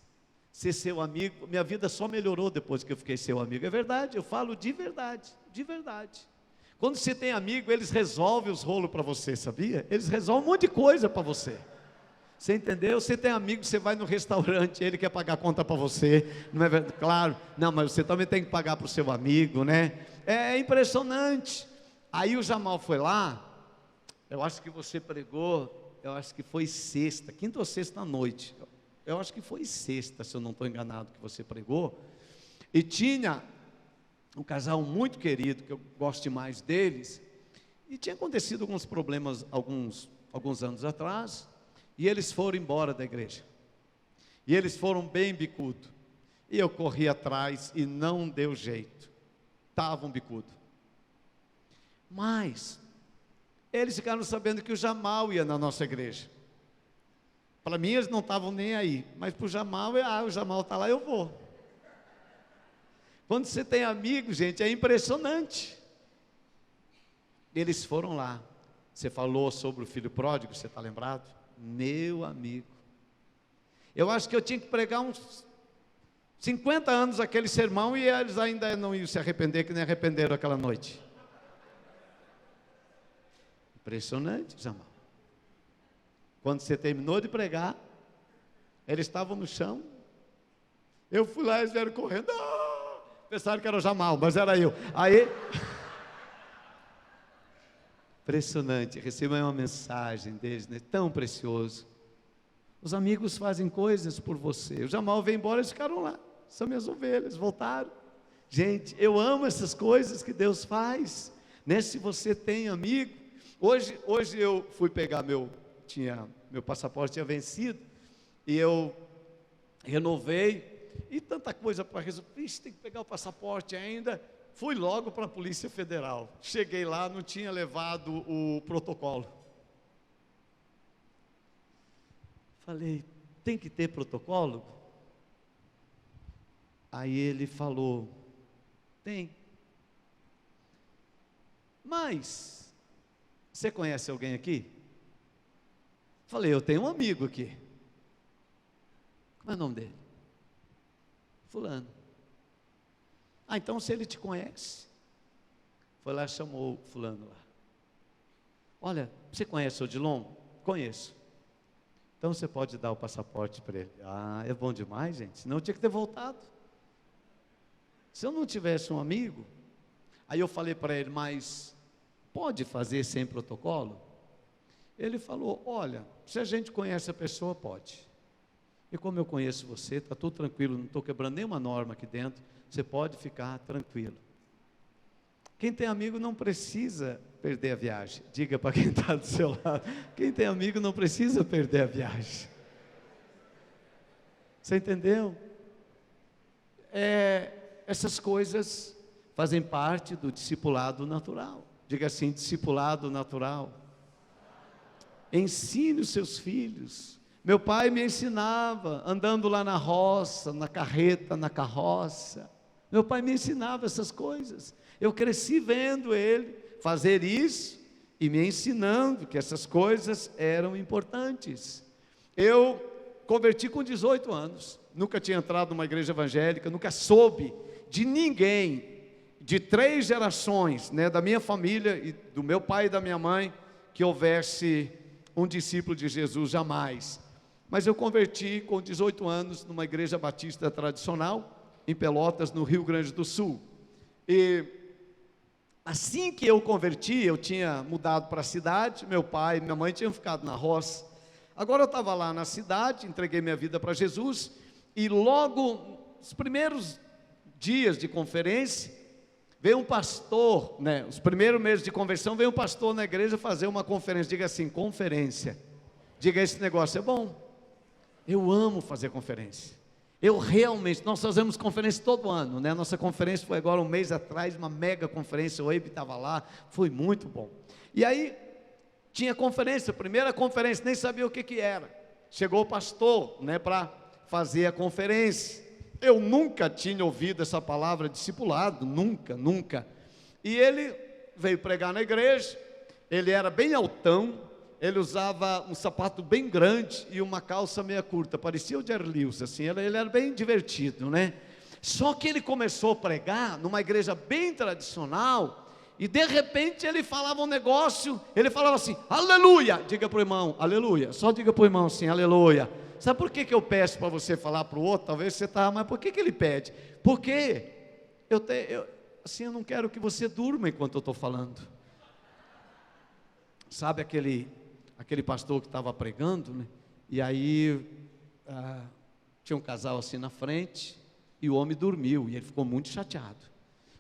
ser seu amigo, minha vida só melhorou depois que eu fiquei seu amigo. É verdade, eu falo de verdade, de verdade. Quando você tem amigo, eles resolvem os rolos para você, sabia? Eles resolvem um monte de coisa para você. Você entendeu? Você tem amigo, você vai no restaurante, ele quer pagar a conta para você, não é verdade? Claro, não, mas você também tem que pagar para o seu amigo, né? É impressionante. Aí o Jamal foi lá, eu acho que você pregou, eu acho que foi sexta, quinta ou sexta à noite, eu acho que foi sexta, se eu não estou enganado, que você pregou, e tinha um casal muito querido, que eu gosto demais deles, e tinha acontecido alguns problemas, alguns anos atrás, e eles foram embora da igreja, e eles foram bem bicudo, e eu corri atrás, e não deu jeito, estavam bicudo. Mas eles ficaram sabendo que o Jamal ia na nossa igreja. Para mim eles não estavam nem aí, mas para o Jamal, o Jamal está lá, eu vou. Quando você tem amigos, gente, é impressionante. Eles foram lá. Você falou sobre o filho pródigo, você está lembrado? Meu amigo, eu acho que eu tinha que pregar uns 50 anos aquele sermão, e eles ainda não iam se arrepender, que nem arrependeram aquela noite. Impressionante, Jamal. Quando você terminou de pregar, eles estavam no chão, eu fui lá, eles vieram correndo, pensaram que era o Jamal, mas era eu. Aí, impressionante, recebi uma mensagem deles, né? Tão precioso. Os amigos fazem coisas por você. O Jamal veio embora, eles ficaram lá, são minhas ovelhas, voltaram. Gente, eu amo essas coisas que Deus faz, né? Se você tem amigo, hoje eu fui pegar meu passaporte tinha vencido, e eu renovei, e tanta coisa para resolver, tem que pegar o passaporte ainda, fui logo para a Polícia Federal, cheguei lá, não tinha levado o protocolo, falei, tem que ter protocolo? Aí ele falou, tem, mas você conhece alguém aqui? Falei, eu tenho um amigo aqui. Como é o nome dele? Fulano. Então se ele te conhece, foi lá e chamou o fulano lá. Olha, você conhece o Odilon? Conheço. Então você pode dar o passaporte para ele. É bom demais, gente, senão eu tinha que ter voltado. Se eu não tivesse um amigo, aí eu falei para ele, mas pode fazer sem protocolo? Ele falou, olha, se a gente conhece a pessoa, pode. E como eu conheço você, está tudo tranquilo, não estou quebrando nenhuma norma aqui dentro, você pode ficar tranquilo. Quem tem amigo não precisa perder a viagem. Diga para quem está do seu lado, quem tem amigo não precisa perder a viagem. Você entendeu? Essas coisas fazem parte do discipulado natural. Diga assim, discipulado natural. Ensine os seus filhos. Meu pai me ensinava, andando lá na roça, na carreta, na carroça. Meu pai me ensinava essas coisas. Eu cresci vendo ele fazer isso e me ensinando que essas coisas eram importantes. Eu converti com 18 anos, nunca tinha entrado numa igreja evangélica, nunca soube de ninguém, de 3 gerações, né, da minha família, e do meu pai e da minha mãe, que houvesse um discípulo de Jesus, jamais. Mas eu converti com 18 anos numa igreja batista tradicional, em Pelotas, no Rio Grande do Sul. E assim que eu converti, eu tinha mudado para a cidade, meu pai e minha mãe tinham ficado na roça. Agora eu estava lá na cidade, entreguei minha vida para Jesus, e logo, nos primeiros dias de conferência, veio um pastor, né, os primeiros meses de conversão, veio um pastor na igreja fazer uma conferência. Diga assim, conferência. Diga, esse negócio é bom. Eu amo fazer conferência. Eu realmente, nós fazemos conferência todo ano, né? Nossa conferência foi agora um mês atrás, uma mega conferência, o Eibe estava lá, foi muito bom. E aí, tinha conferência, primeira conferência, nem sabia o que era. Chegou o pastor, né, para fazer a conferência. Eu nunca tinha ouvido essa palavra discipulado, nunca. E ele veio pregar na igreja, ele era bem altão, ele usava um sapato bem grande e uma calça meia curta, parecia o Jerry Lewis, assim, ele era bem divertido, né? Só que ele começou a pregar numa igreja bem tradicional, e de repente ele falava um negócio, ele falava assim, aleluia, diga para o irmão, aleluia, só diga para o irmão assim, aleluia. Sabe por que eu peço para você falar para o outro? Talvez você está, mas por que ele pede? Porque eu não quero que você durma enquanto eu estou falando. Sabe aquele pastor que estava pregando, né? E aí tinha um casal assim na frente, e o homem dormiu, e ele ficou muito chateado.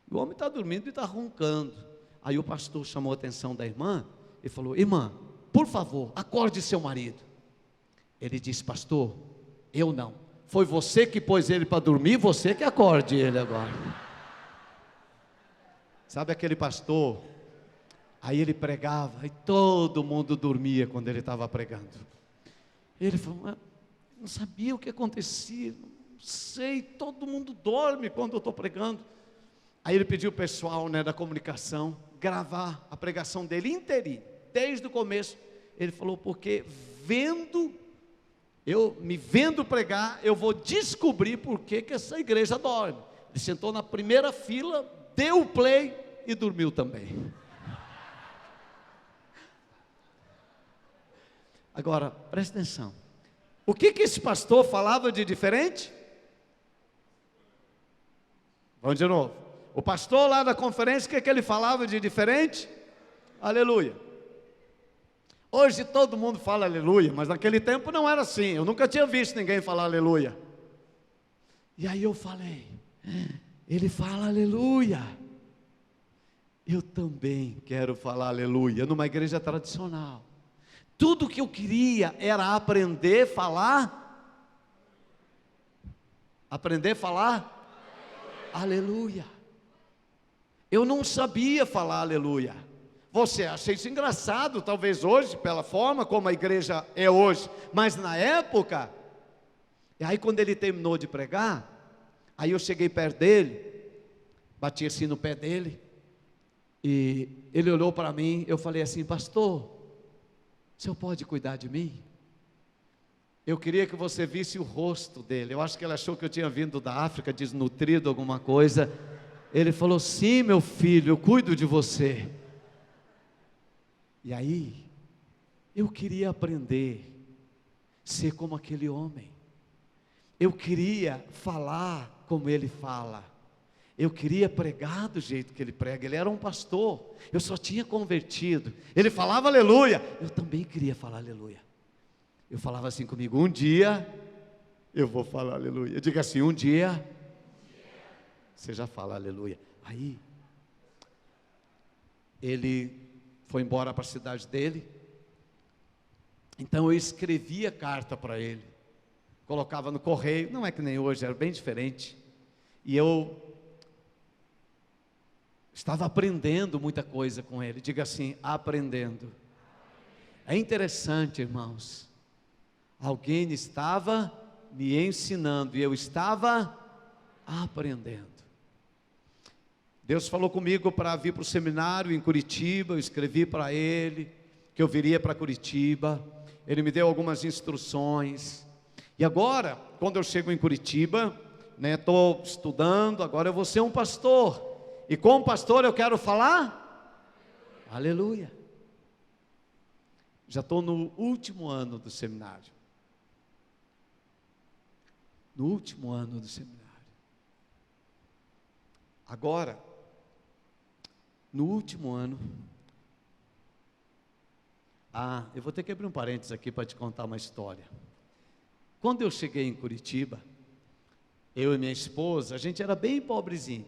O homem está dormindo e está roncando. Aí o pastor chamou a atenção da irmã e falou, irmã, por favor, acorde seu marido. Ele disse, pastor, eu não, foi você que pôs ele para dormir, você que acorde ele agora. Sabe aquele pastor, aí ele pregava, e todo mundo dormia quando ele estava pregando. Ele falou, não sabia o que acontecia, não sei, todo mundo dorme quando eu estou pregando. Aí ele pediu o pessoal, né, da comunicação, gravar a pregação dele inteirinha, desde o começo. Ele falou, porque me vendo pregar, eu vou descobrir por que essa igreja dorme. Ele sentou na primeira fila, deu o play e dormiu também. Agora, presta atenção. O que esse pastor falava de diferente? Vamos de novo. O pastor lá da conferência, o que ele falava de diferente? Aleluia. Hoje todo mundo fala aleluia, mas naquele tempo não era assim. Eu nunca tinha visto ninguém falar aleluia. E aí eu falei, ele fala aleluia. Eu também quero falar aleluia, numa igreja tradicional. Tudo que eu queria era aprender a falar aleluia. Eu não sabia falar aleluia. Você acha isso engraçado, talvez hoje, pela forma como a igreja é hoje, mas na época. E aí quando ele terminou de pregar, aí eu cheguei perto dele, bati assim no pé dele, e ele olhou para mim, eu falei assim, pastor, o senhor pode cuidar de mim? Eu queria que você visse o rosto dele. Eu acho que ele achou que eu tinha vindo da África, desnutrido, alguma coisa. Ele falou, sim meu filho, eu cuido de você. E aí, eu queria aprender, ser como aquele homem. Eu queria falar como ele fala. Eu queria pregar do jeito que ele prega. Ele era um pastor, eu só tinha convertido. Ele falava aleluia, eu também queria falar aleluia. Eu falava assim comigo, um dia eu vou falar aleluia. Diga assim, um dia você já fala aleluia. Aí, ele foi embora para a cidade dele. Então eu escrevia carta para ele, colocava no correio, não é que nem hoje, era bem diferente. E eu estava aprendendo muita coisa com ele. Diga assim, aprendendo. É interessante, irmãos, Alguém estava me ensinando e eu estava aprendendo. Deus falou comigo para vir para o seminário em Curitiba. Eu escrevi para ele que eu viria para Curitiba. Ele me deu algumas instruções. E agora, quando eu chego em Curitiba, estou estudando, agora eu vou ser um pastor. E como pastor eu quero falar? Aleluia. Já estou no último ano do seminário. No último ano do seminário. Agora, no último ano, eu vou ter que abrir um parênteses aqui para te contar uma história. Quando eu cheguei em Curitiba, eu e minha esposa, a gente era bem pobrezinho.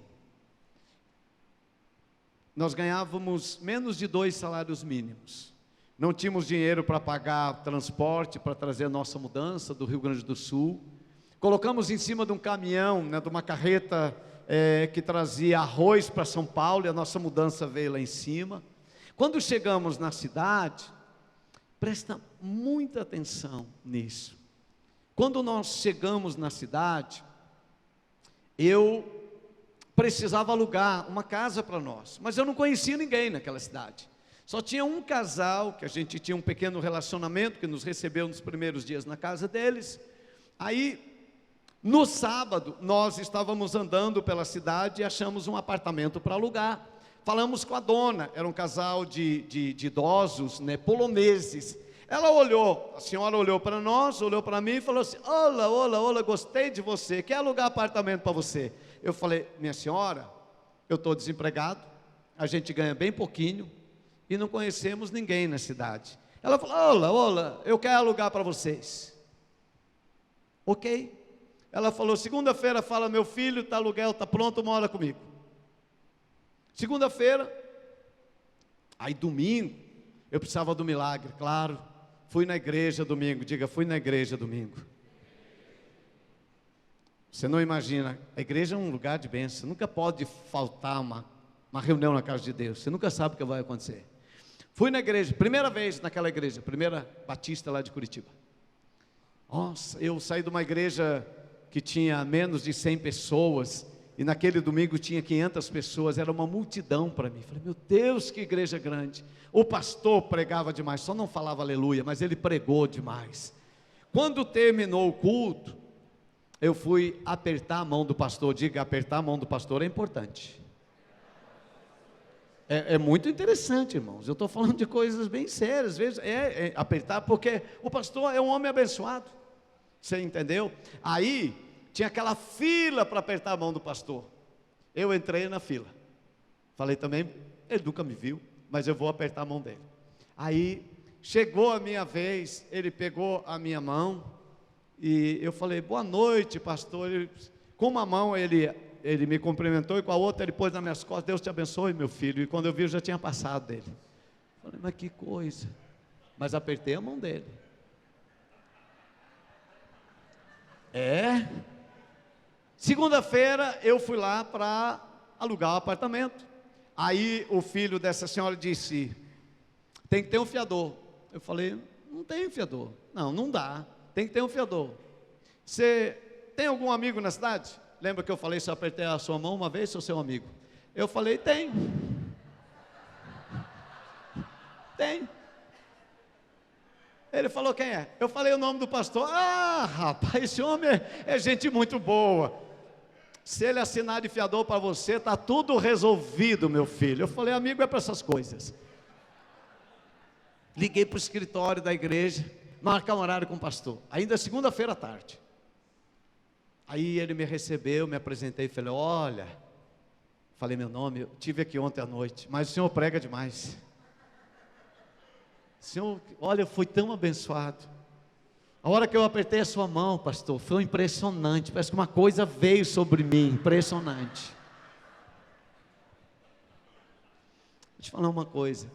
Nós ganhávamos menos de 2 salários mínimos. Não tínhamos dinheiro para pagar transporte, para trazer a nossa mudança do Rio Grande do Sul. Colocamos em cima de um caminhão, de uma carreta que trazia arroz para São Paulo, e a nossa mudança veio lá em cima. Quando chegamos na cidade, presta muita atenção nisso. Quando nós chegamos na cidade, eu precisava alugar uma casa para nós, mas eu não conhecia ninguém naquela cidade. Só tinha um casal, que a gente tinha um pequeno relacionamento, que nos recebeu nos primeiros dias na casa deles. Aí, no sábado, nós estávamos andando pela cidade e achamos um apartamento para alugar. Falamos com a dona, era um casal de idosos, poloneses. Ela olhou, a senhora olhou para nós, olhou para mim e falou assim: olá, gostei de você, quer alugar apartamento para você? Eu falei: minha senhora, eu estou desempregado, a gente ganha bem pouquinho e não conhecemos ninguém na cidade. Ela falou: olá, eu quero alugar para vocês. Ok. Ela falou: segunda-feira fala, meu filho, tá aluguel, está pronto, mora comigo. Segunda-feira, aí domingo, eu precisava do milagre, claro. Fui na igreja domingo, diga, fui na igreja domingo. Você não imagina, a igreja é um lugar de bênção, nunca pode faltar uma reunião na casa de Deus, você nunca sabe o que vai acontecer. Fui na igreja, primeira vez naquela igreja, primeira batista lá de Curitiba. Nossa, eu saí de uma igreja que tinha menos de 100 pessoas, e naquele domingo tinha 500 pessoas, era uma multidão para mim. Falei: meu Deus, que igreja grande. O pastor pregava demais, só não falava aleluia, mas ele pregou demais. Quando terminou o culto, eu fui apertar a mão do pastor. Diga, apertar a mão do pastor é importante. É muito interessante, irmãos. Eu estou falando de coisas bem sérias. Veja, apertar, porque o pastor é um homem abençoado. Você entendeu? Aí tinha aquela fila para apertar a mão do pastor. Eu entrei na fila. Falei também, ele nunca me viu, mas eu vou apertar a mão dele. Aí chegou a minha vez, ele pegou a minha mão e eu falei: boa noite, pastor. Com uma mão ele me cumprimentou e com a outra ele pôs nas minhas costas: Deus te abençoe, meu filho. E quando eu vi, eu já tinha passado dele. Falei: mas que coisa. Mas apertei a mão dele. Segunda-feira eu fui lá para alugar o apartamento. Aí o filho dessa senhora disse: tem que ter um fiador. Eu falei: não tem fiador. Não dá, tem que ter um fiador. Você tem algum amigo na cidade? Lembra que eu falei, se eu apertei a sua mão uma vez, sou seu amigo? Eu falei: tem. Ele falou: quem é? Eu falei o nome do pastor. Rapaz, esse homem é gente muito boa. Se ele assinar de fiador para você, está tudo resolvido, meu filho. Eu falei: amigo é para essas coisas. Liguei para o escritório da igreja, marcar um horário com o pastor, ainda segunda-feira à tarde. Aí ele me recebeu, me apresentei e falei: olha, falei meu nome, eu estive aqui ontem à noite, mas o senhor prega demais. Senhor, olha, eu fui tão abençoado. A hora que eu apertei a sua mão, pastor, foi impressionante. Parece que uma coisa veio sobre mim, impressionante. Deixa eu te falar uma coisa.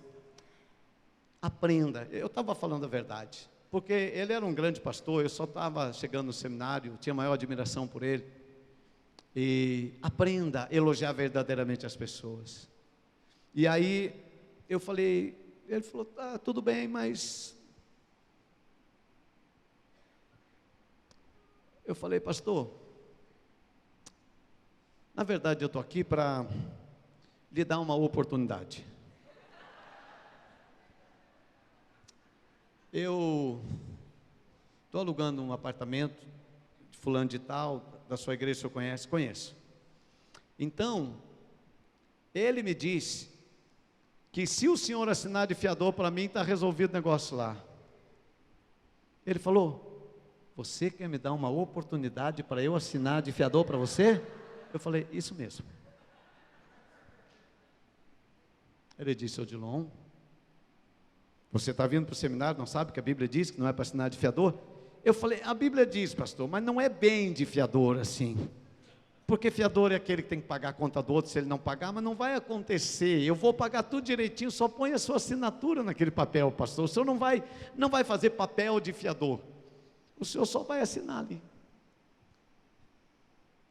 Aprenda. Eu estava falando a verdade, porque ele era um grande pastor. Eu só estava chegando no seminário, tinha maior admiração por ele. E aprenda a elogiar verdadeiramente as pessoas. E aí eu falei, ele falou: tudo bem, mas Eu falei, pastor, na verdade eu estou aqui para lhe dar uma oportunidade. Eu estou alugando um apartamento de fulano de tal, da sua igreja, o senhor conhece? Conheço. Então, ele me disse que se o senhor assinar de fiador para mim, está resolvido o negócio lá. Ele falou, você quer me dar uma oportunidade para eu assinar de fiador para você? Eu falei, isso mesmo. Ele disse, Odilon, você está vindo para o seminário, não sabe que a Bíblia diz que não é para assinar de fiador? Eu falei, a Bíblia diz, pastor, mas não é bem de fiador assim. Porque fiador é aquele que tem que pagar a conta do outro se ele não pagar, mas não vai acontecer. Eu vou pagar tudo direitinho, só põe a sua assinatura naquele papel, pastor. O senhor não vai fazer papel de fiador. O senhor só vai assinar ali.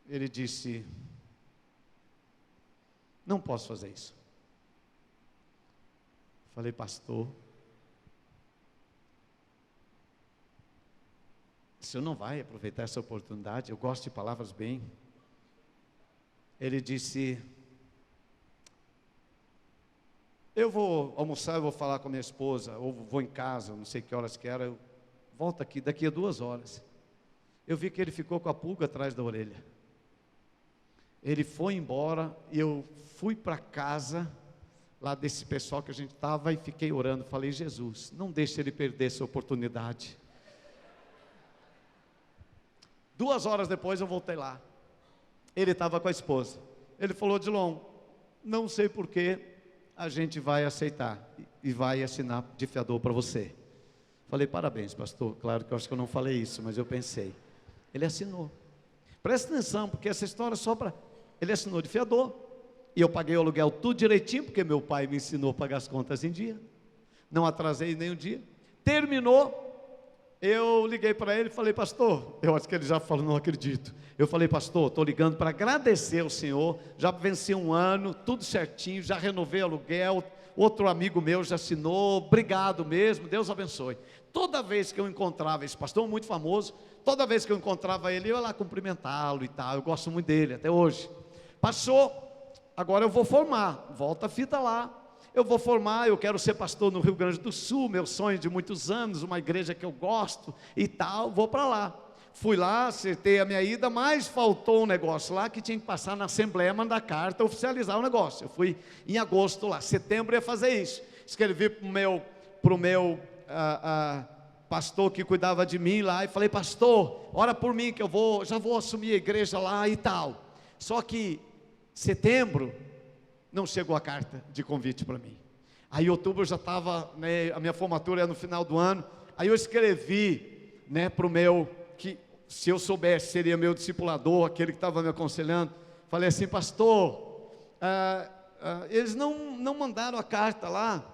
Ele disse, não posso fazer isso. Falei, pastor, o senhor não vai aproveitar essa oportunidade? Eu gosto de palavras bem. Ele disse, eu vou almoçar, eu vou falar com a minha esposa, ou vou em casa, não sei que horas que era, eu volto aqui, daqui a 2 horas. Eu vi que ele ficou com a pulga atrás da orelha. Ele foi embora, e eu fui para casa, lá desse pessoal que a gente estava, e fiquei orando, falei, Jesus, não deixe ele perder essa oportunidade. 2 horas depois eu voltei lá. Ele estava com a esposa. Ele falou, Odilon, não sei porquê, a gente vai aceitar e vai assinar de fiador para você. Falei, parabéns, pastor. Claro que eu acho que eu não falei isso, mas eu pensei. Ele assinou. Presta atenção, porque essa história é só para... Ele assinou de fiador, e eu paguei o aluguel tudo direitinho, porque meu pai me ensinou a pagar as contas em dia. Não atrasei nem um dia. Terminou. Eu liguei para ele e falei, pastor, eu acho que ele já falou, não acredito. Eu falei, pastor, estou ligando para agradecer ao senhor, já venci 1 ano, tudo certinho, já renovei o aluguel, outro amigo meu já assinou, obrigado mesmo, Deus abençoe. Toda vez que eu encontrava esse pastor, muito famoso, toda vez que eu encontrava ele, eu ia lá cumprimentá-lo e tal, eu gosto muito dele, até hoje. Passou, agora eu vou formar, volta a fita lá. Eu vou formar, eu quero ser pastor no Rio Grande do Sul, meu sonho de muitos anos, uma igreja que eu gosto e tal, vou para lá. Fui lá, acertei a minha ida, mas faltou um negócio lá que tinha que passar na Assembleia, mandar carta, oficializar o negócio. Eu fui em agosto lá, setembro ia fazer isso. Escrevi para o meu pastor que cuidava de mim lá e falei, pastor, ora por mim que já vou assumir a igreja lá e tal. Só que setembro não chegou a carta de convite para mim. Aí em outubro eu já estava, né, a minha formatura é no final do ano. Aí eu escrevi, né, para o meu, que se eu soubesse seria meu discipulador, aquele que estava me aconselhando. Falei assim, pastor, eles não mandaram a carta lá.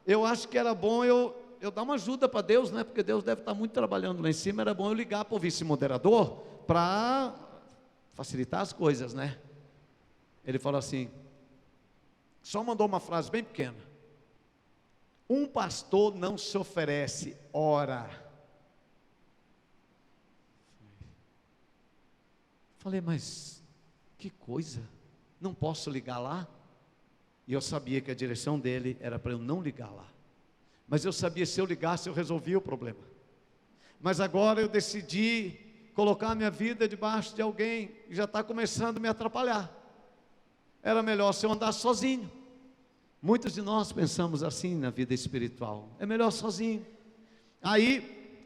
Eu acho que era bom eu dar uma ajuda para Deus, né, porque Deus deve estar muito trabalhando lá em cima. Era bom eu ligar para o vice-moderador para facilitar as coisas, né. Ele falou assim, só mandou uma frase bem pequena. Um pastor não se oferece, ora. Falei, mas que coisa, não posso ligar lá? E eu sabia que a direção dele era para eu não ligar lá. Mas eu sabia, se eu ligasse eu resolvia o problema. Mas agora eu decidi colocar a minha vida debaixo de alguém que já está começando a me atrapalhar. Era melhor se eu andasse sozinho. Muitos de nós pensamos assim na vida espiritual, é melhor sozinho. Aí,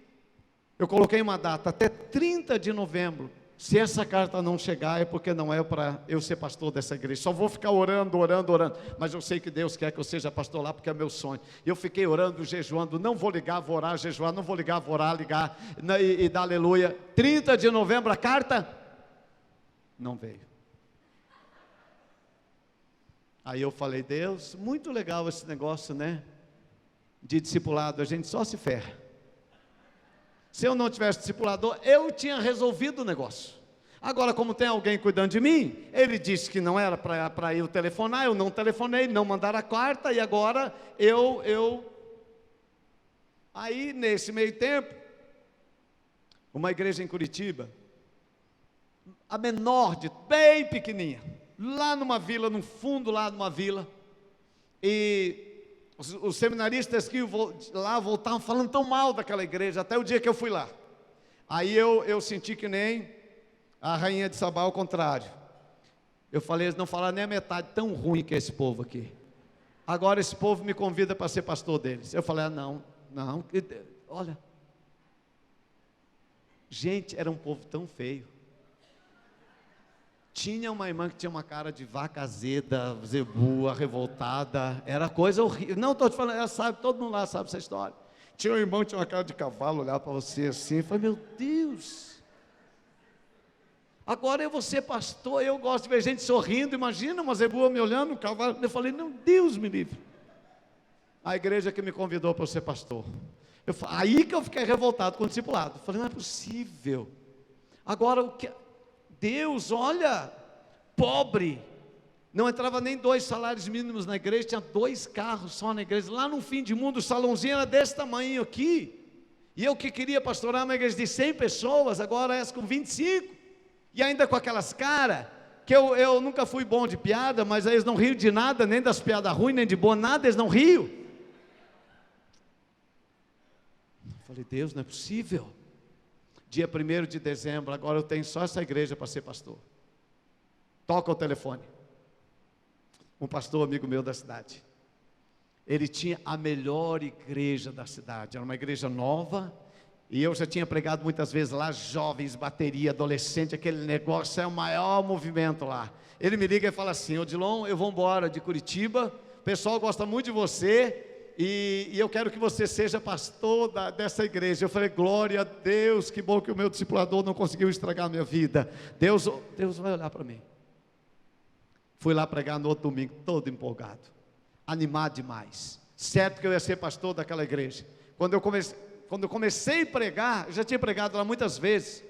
eu coloquei uma data, até 30 de novembro, se essa carta não chegar, é porque não é para eu ser pastor dessa igreja, só vou ficar orando, mas eu sei que Deus quer que eu seja pastor lá, porque é meu sonho. Eu fiquei orando, jejuando, não vou ligar, vou orar, jejuar, não vou ligar, vou orar, ligar, e dar aleluia. 30 de novembro a carta, não veio. Aí eu falei, Deus, muito legal esse negócio, né, de discipulado, a gente só se ferra. Se eu não tivesse discipulador, eu tinha resolvido o negócio. Agora, como tem alguém cuidando de mim, ele disse que não era para eu telefonar, eu não telefonei, não mandaram a carta, e agora Aí, nesse meio tempo, uma igreja em Curitiba a menor bem pequenininha, lá numa vila, no fundo lá numa vila, e os seminaristas que lá voltavam falando tão mal daquela igreja, até o dia que eu fui lá. Aí eu senti que nem a rainha de Sabá, ao contrário. Eu falei, eles não falaram nem a metade tão ruim que é esse povo aqui. Agora esse povo me convida para ser pastor deles. Eu falei, não, olha. Gente, era um povo tão feio. Tinha uma irmã que tinha uma cara de vaca azeda, zebua, revoltada. Era coisa horrível. Não, estou te falando, ela sabe, todo mundo lá sabe essa história. Tinha um irmão que tinha uma cara de cavalo, olhar para você assim. Eu falei, meu Deus. Agora eu vou ser pastor, eu gosto de ver gente sorrindo. Imagina uma zebua me olhando, um cavalo. Eu falei, não, Deus me livre. A igreja que me convidou para ser pastor. Aí que eu fiquei revoltado com o discipulado. Eu falei, não é possível. Agora o que... Deus, olha, pobre, não entrava nem 2 salários mínimos na igreja, tinha 2 carros só na igreja, lá no fim de mundo, o salãozinho era desse tamanho aqui, e eu que queria pastorar uma igreja de 100 pessoas, agora essa com 25, e ainda com aquelas caras, que eu nunca fui bom de piada, mas eles não riam de nada, nem das piadas ruins, nem de boa, nada, eles não riam. Eu falei, Deus, não é possível. Dia 1º de dezembro, agora eu tenho só essa igreja para ser pastor. Toca o telefone. Um pastor amigo meu da cidade. Ele tinha a melhor igreja da cidade. Era uma igreja nova. E eu já tinha pregado muitas vezes lá, jovens, bateria, adolescente, aquele negócio, é o maior movimento lá. Ele me liga e fala assim, Odilon, eu vou embora de Curitiba, o pessoal gosta muito de você, e eu quero que você seja pastor dessa igreja. Eu falei, glória a Deus, que bom que o meu discipulador não conseguiu estragar a minha vida. Deus vai olhar para mim. Fui lá pregar no outro domingo, todo empolgado, animado demais, certo que eu ia ser pastor daquela igreja. Quando eu comecei a pregar, eu já tinha pregado lá muitas vezes,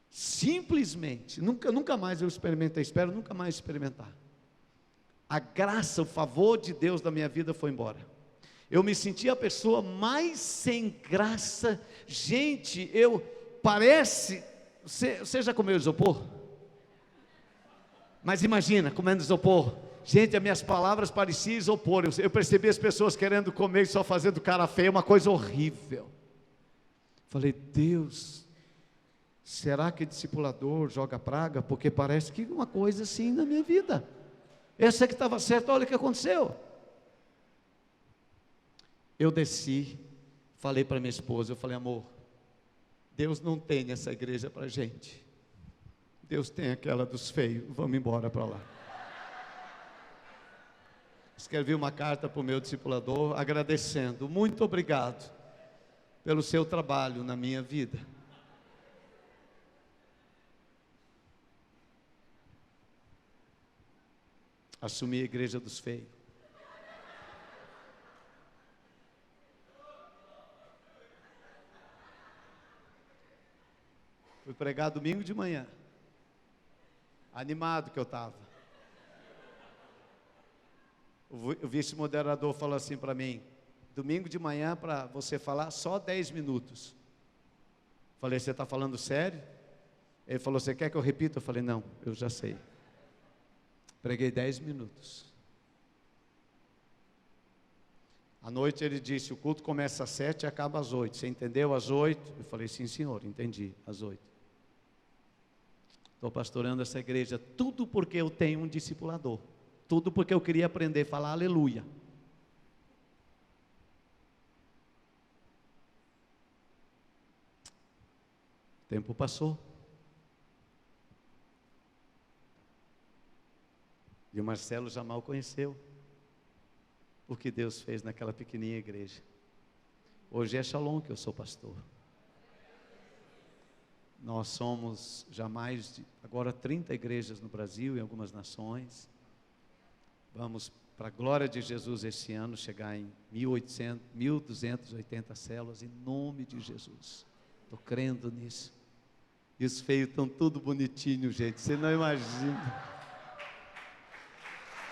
simplesmente, nunca mais eu experimentei, espero nunca mais experimentar. A graça, o favor de Deus da minha vida foi embora. Eu me senti a pessoa mais sem graça. Gente, você já comeu isopor? Mas imagina, comendo isopor. Gente, as minhas palavras pareciam isopor. Eu percebi as pessoas querendo comer e só fazendo cara feia, uma coisa horrível. Falei, Deus, será que discipulador joga praga? Porque parece que uma coisa assim na minha vida. Essa que estava certa, olha o que aconteceu. Eu desci, falei para minha esposa, eu falei, amor, Deus não tem essa igreja para gente. Deus tem aquela dos feios, vamos embora para lá. Escrevi uma carta para o meu discipulador, agradecendo, muito obrigado pelo seu trabalho na minha vida. Assumi a igreja dos feios. Fui pregar domingo de manhã, animado que eu estava. O vice-moderador falou assim para mim, domingo de manhã para você falar só 10 minutos. Falei, você está falando sério? Ele falou, você quer que eu repita? Eu falei, não, eu já sei. Preguei 10 minutos. À noite ele disse, o culto começa às 7 e acaba às 8. Você entendeu? Às 8? Eu falei, sim senhor, entendi, às 8. Estou pastorando essa igreja, tudo porque eu tenho um discipulador. Tudo porque eu queria aprender a falar aleluia. O tempo passou. E o Marcelo já mal conheceu o que Deus fez naquela pequenininha igreja. Hoje é Shalom que eu sou pastor. Nós somos já mais de, agora 30 igrejas no Brasil e algumas nações. Vamos, para a glória de Jesus, esse ano, chegar em 1.280 células, em nome de Jesus. Estou crendo nisso. E os feios estão tudo bonitinho, gente, você não imagina.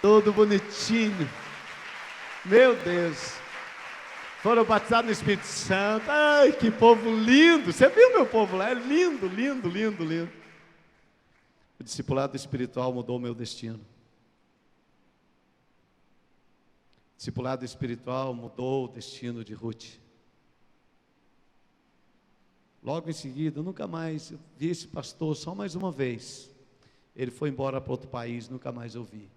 Todo bonitinho. Meu Deus. Foram batizados no Espírito Santo. Ai, que povo lindo. Você viu meu povo lá? É lindo, lindo, lindo, lindo. O discipulado espiritual mudou o meu destino. O discipulado espiritual mudou o destino de Ruth. Logo em seguida, nunca mais eu vi esse pastor, só mais uma vez. Ele foi embora para outro país, nunca mais eu vi.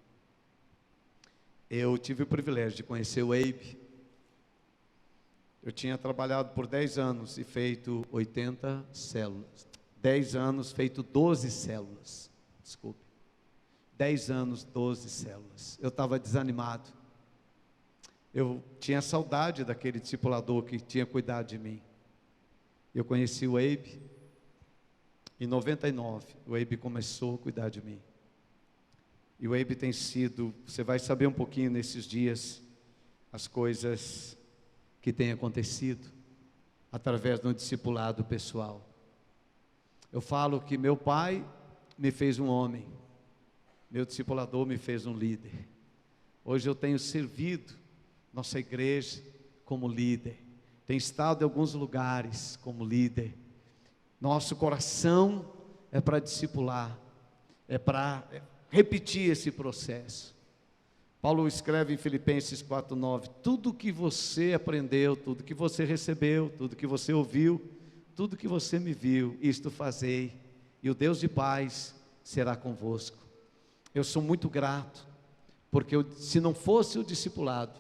Eu tive o privilégio de conhecer o Abe. Eu tinha trabalhado por 10 anos e feito 80 células. 10 anos, feito 12 células. Desculpe. 10 anos, 12 células. Eu estava desanimado. Eu tinha saudade daquele discipulador que tinha cuidado de mim. Eu conheci o Abe. Em 99, o Abe começou a cuidar de mim. E o Abe tem sido, você vai saber um pouquinho nesses dias, as coisas que têm acontecido, através do discipulado pessoal. Eu falo que meu pai me fez um homem, meu discipulador me fez um líder. Hoje eu tenho servido nossa igreja como líder, tenho estado em alguns lugares como líder. Nosso coração é para discipular, é para repetir esse processo. Paulo escreve em Filipenses 4:9, tudo que você aprendeu, tudo que você recebeu, tudo que você ouviu, tudo que você me viu, isto fazei, e o Deus de paz será convosco. Eu sou muito grato, porque se não fosse o discipulado,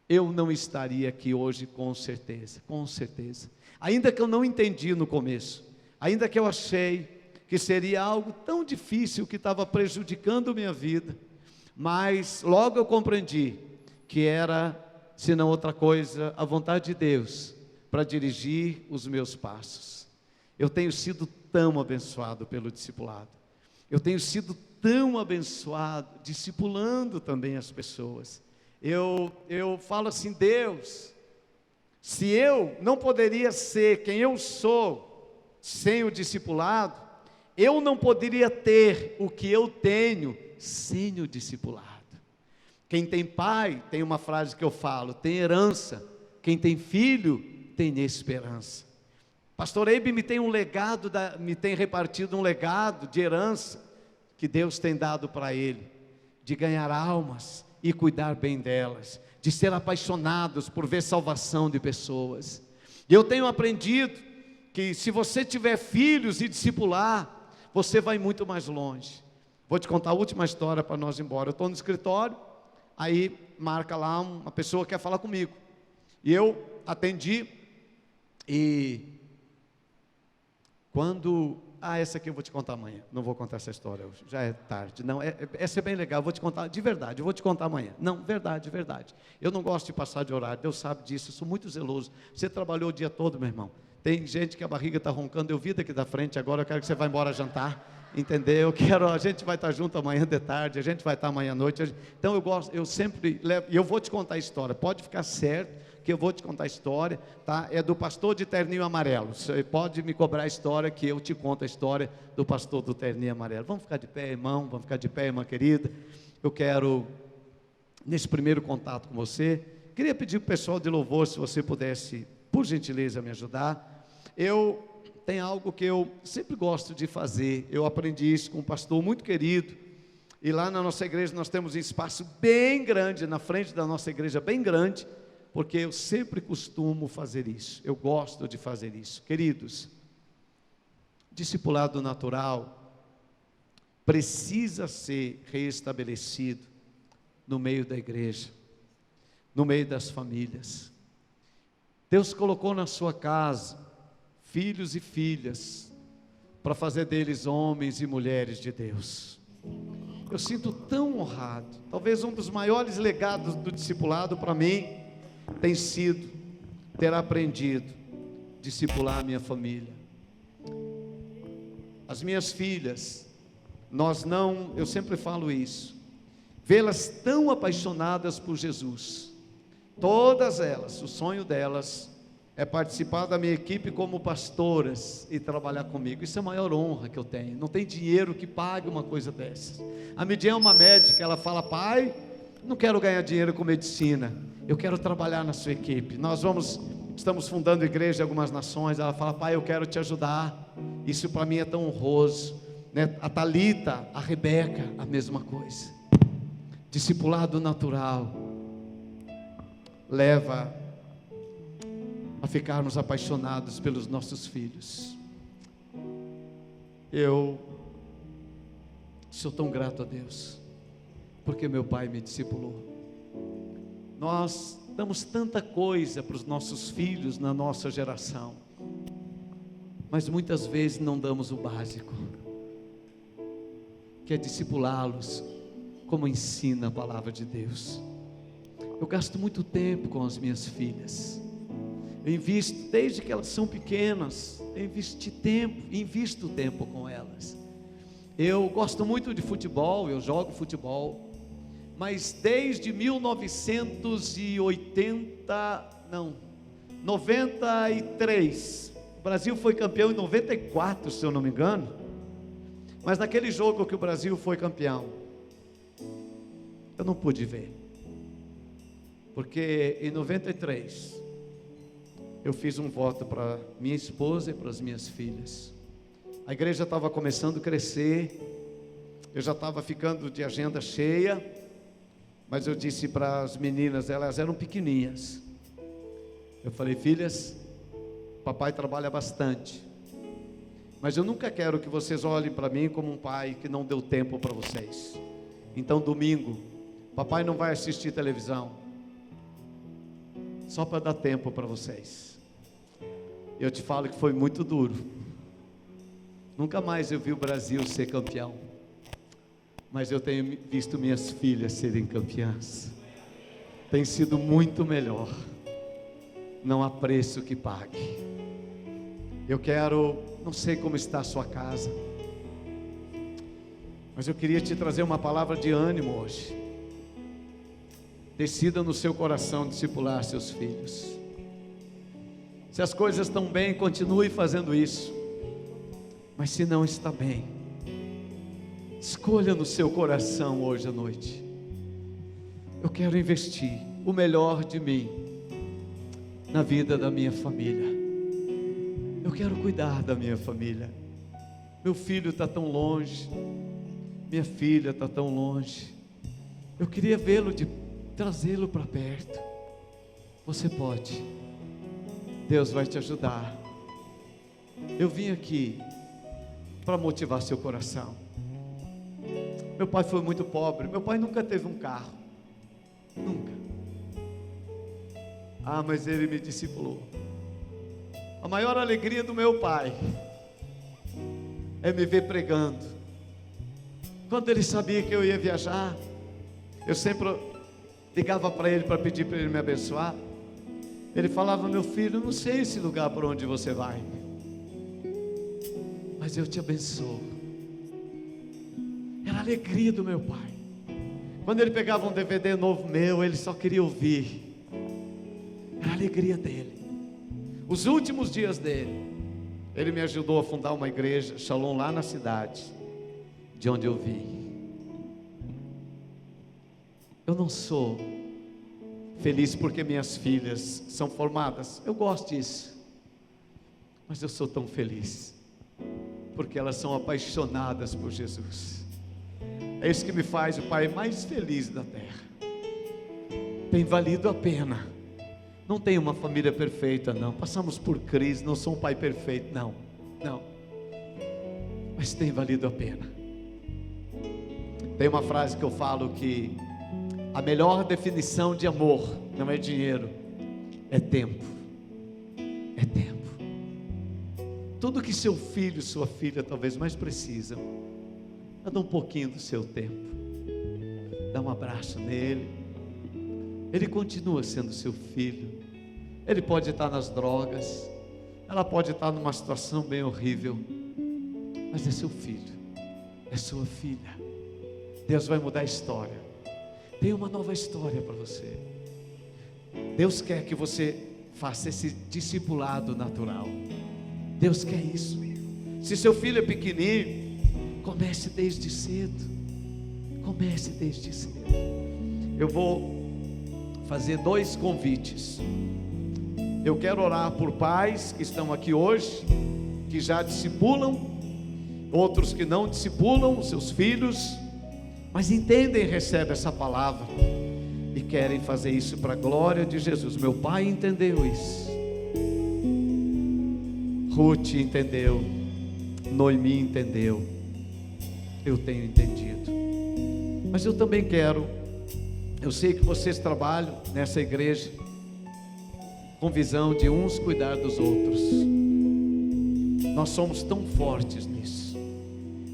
eu não estaria aqui hoje com certeza, com certeza. Ainda que eu não entendi no começo, ainda que eu achei que seria algo tão difícil que estava prejudicando minha vida, mas logo eu compreendi que era, se não outra coisa, a vontade de Deus para dirigir os meus passos. Eu tenho sido tão abençoado pelo discipulado, eu tenho sido tão abençoado, discipulando também as pessoas. Eu falo assim, Deus, se eu não poderia ser quem eu sou sem o discipulado, eu não poderia ter o que eu tenho sem o discipulado. Quem tem pai, tem uma frase que eu falo, tem herança. Quem tem filho, tem esperança. Pastor Abe me tem um legado, me tem repartido um legado de herança, que Deus tem dado para ele, de ganhar almas e cuidar bem delas, de ser apaixonados por ver salvação de pessoas. E eu tenho aprendido que se você tiver filhos e discipular, você vai muito mais longe. Vou te contar a última história para nós ir embora. Eu estou no escritório, aí marca lá uma pessoa que quer falar comigo. E eu atendi, e quando... essa aqui eu vou te contar amanhã. Não vou contar essa história hoje, já é tarde. Não, essa é bem legal, eu vou te contar de verdade, eu vou te contar amanhã. Não, verdade. Eu não gosto de passar de horário, Deus sabe disso, eu sou muito zeloso. Você trabalhou o dia todo, meu irmão. Tem gente que a barriga está roncando, eu vi daqui da frente, agora eu quero que você vá embora jantar, entendeu? A gente vai estar junto amanhã de tarde, a gente vai estar amanhã à noite. Então eu sempre levo, e eu vou te contar a história, pode ficar certo que eu vou te contar a história, tá? É do pastor de terninho amarelo. Você pode me cobrar a história, que eu te conto a história do pastor do terninho amarelo. Vamos ficar de pé, irmão, vamos ficar de pé, irmã querida. Eu quero, nesse primeiro contato com você, queria pedir para o pessoal de louvor, se você pudesse, por gentileza, me ajudar. Tem algo que eu sempre gosto de fazer, eu aprendi isso com um pastor muito querido, e lá na nossa igreja nós temos um espaço bem grande, na frente da nossa igreja, bem grande, porque eu sempre costumo fazer isso, eu gosto de fazer isso. Queridos, discipulado natural precisa ser reestabelecido no meio da igreja, no meio das famílias. Deus colocou na sua casa filhos e filhas para fazer deles homens e mulheres de Deus. Eu sinto tão honrado. Talvez um dos maiores legados do discipulado para mim tem sido ter aprendido a discipular a minha família. As minhas filhas, eu sempre falo isso, vê-las tão apaixonadas por Jesus, todas elas, o sonho delas é participar da minha equipe como pastoras e trabalhar comigo. Isso é a maior honra que eu tenho. Não tem dinheiro que pague uma coisa dessas. A Midian é uma médica, ela fala: pai, não quero ganhar dinheiro com medicina, eu quero trabalhar na sua equipe. Estamos fundando igreja em algumas nações. Ela fala: pai, eu quero te ajudar. Isso para mim é tão honroso. né? A Thalita, a Rebeca, a mesma coisa. Discipulado natural leva a ficarmos apaixonados pelos nossos filhos. Eu sou tão grato a Deus, porque meu pai me discipulou. Nós damos tanta coisa para os nossos filhos na nossa geração, mas muitas vezes não damos o básico, que é discipulá-los como ensina a palavra de Deus. Eu gasto muito tempo com as minhas filhas. Eu invisto, desde que elas são pequenas, eu invisto tempo com elas. Eu gosto muito de futebol, eu jogo futebol, mas desde 93, o Brasil foi campeão em 94, se eu não me engano, mas naquele jogo que o Brasil foi campeão, eu não pude ver, porque em 93, eu fiz um voto para minha esposa e para as minhas filhas. A igreja estava começando a crescer, eu já estava ficando de agenda cheia, mas eu disse para as meninas, elas eram pequeninhas, eu falei: filhas, papai trabalha bastante, mas eu nunca quero que vocês olhem para mim como um pai que não deu tempo para vocês. Então domingo, papai não vai assistir televisão, só para dar tempo para vocês. Eu te falo que foi muito duro. Nunca mais eu vi o Brasil ser campeão, mas eu tenho visto minhas filhas serem campeãs. Tem sido muito melhor. Não há preço que pague. Eu quero, não sei como está a sua casa, mas eu queria te trazer uma palavra de ânimo hoje. Decida no seu coração discipular seus filhos. Se as coisas estão bem, continue fazendo isso. Mas se não está bem, escolha no seu coração hoje à noite: eu quero investir o melhor de mim na vida da minha família. Eu quero cuidar da minha família. Meu filho está tão longe, minha filha está tão longe. Eu queria trazê-lo para perto. Você pode. Deus vai te ajudar. Eu vim aqui para motivar seu coração. Meu pai foi muito pobre. Meu pai nunca teve um carro. Nunca. Mas ele me discipulou. A maior alegria do meu pai é me ver pregando. Quando ele sabia que eu ia viajar, eu sempre ligava para ele para pedir para ele me abençoar. Ele falava: meu filho, eu não sei esse lugar para onde você vai, mas eu te abençoo. Era a alegria do meu pai. Quando ele pegava um DVD novo meu, ele só queria ouvir. Era a alegria dele. Os últimos dias dele, ele me ajudou a fundar uma igreja, Shalom, lá na cidade de onde eu vim. Eu não sou feliz porque minhas filhas são formadas, eu gosto disso, mas eu sou tão feliz porque elas são apaixonadas por Jesus. É isso que me faz o pai mais feliz da terra. Tem valido a pena. Não tenho uma família perfeita, não. Passamos por crise, não sou um pai perfeito, não. Mas tem valido a pena. Tem uma frase que eu falo que a melhor definição de amor não é dinheiro, é tempo. É tempo. Tudo que seu filho, sua filha talvez mais precisam, dá um pouquinho do seu tempo. Dá um abraço nele. Ele continua sendo seu filho. Ele pode estar nas drogas, ela pode estar numa situação bem horrível, mas é seu filho, é sua filha. Deus vai mudar a história. Tem uma nova história para você. Deus quer que você faça esse discipulado natural. Deus quer isso. Se seu filho é pequenininho, comece desde cedo. Comece desde cedo. Eu vou fazer 2 convites. Eu quero orar por pais que estão aqui hoje, que já discipulam, outros que não discipulam seus filhos, mas entendem e recebem essa palavra e querem fazer isso para a glória de Jesus. Meu pai entendeu isso, Ruth entendeu, Noemi entendeu, eu tenho entendido. Mas eu também quero, eu sei que vocês trabalham nessa igreja com visão de uns cuidar dos outros. Nós somos tão fortes nisso.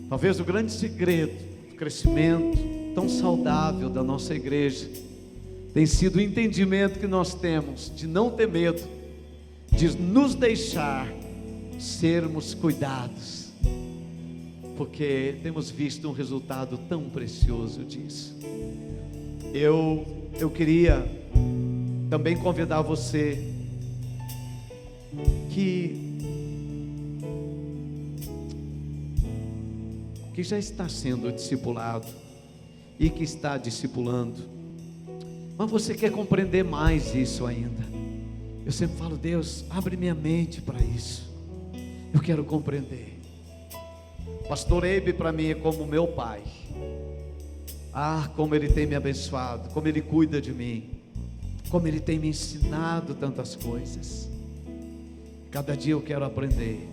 Talvez o grande segredo do crescimento tão saudável da nossa igreja tem sido o entendimento que nós temos de não ter medo, de nos deixar sermos cuidados, porque temos visto um resultado tão precioso disso. Eu queria também convidar você que já está sendo discipulado e que está discipulando, mas você quer compreender mais isso ainda. Eu sempre falo: Deus, abre minha mente para isso, eu quero compreender. Pastor Eibe para mim é como meu pai. Como ele tem me abençoado, como ele cuida de mim, como ele tem me ensinado tantas coisas. Cada dia eu quero aprender.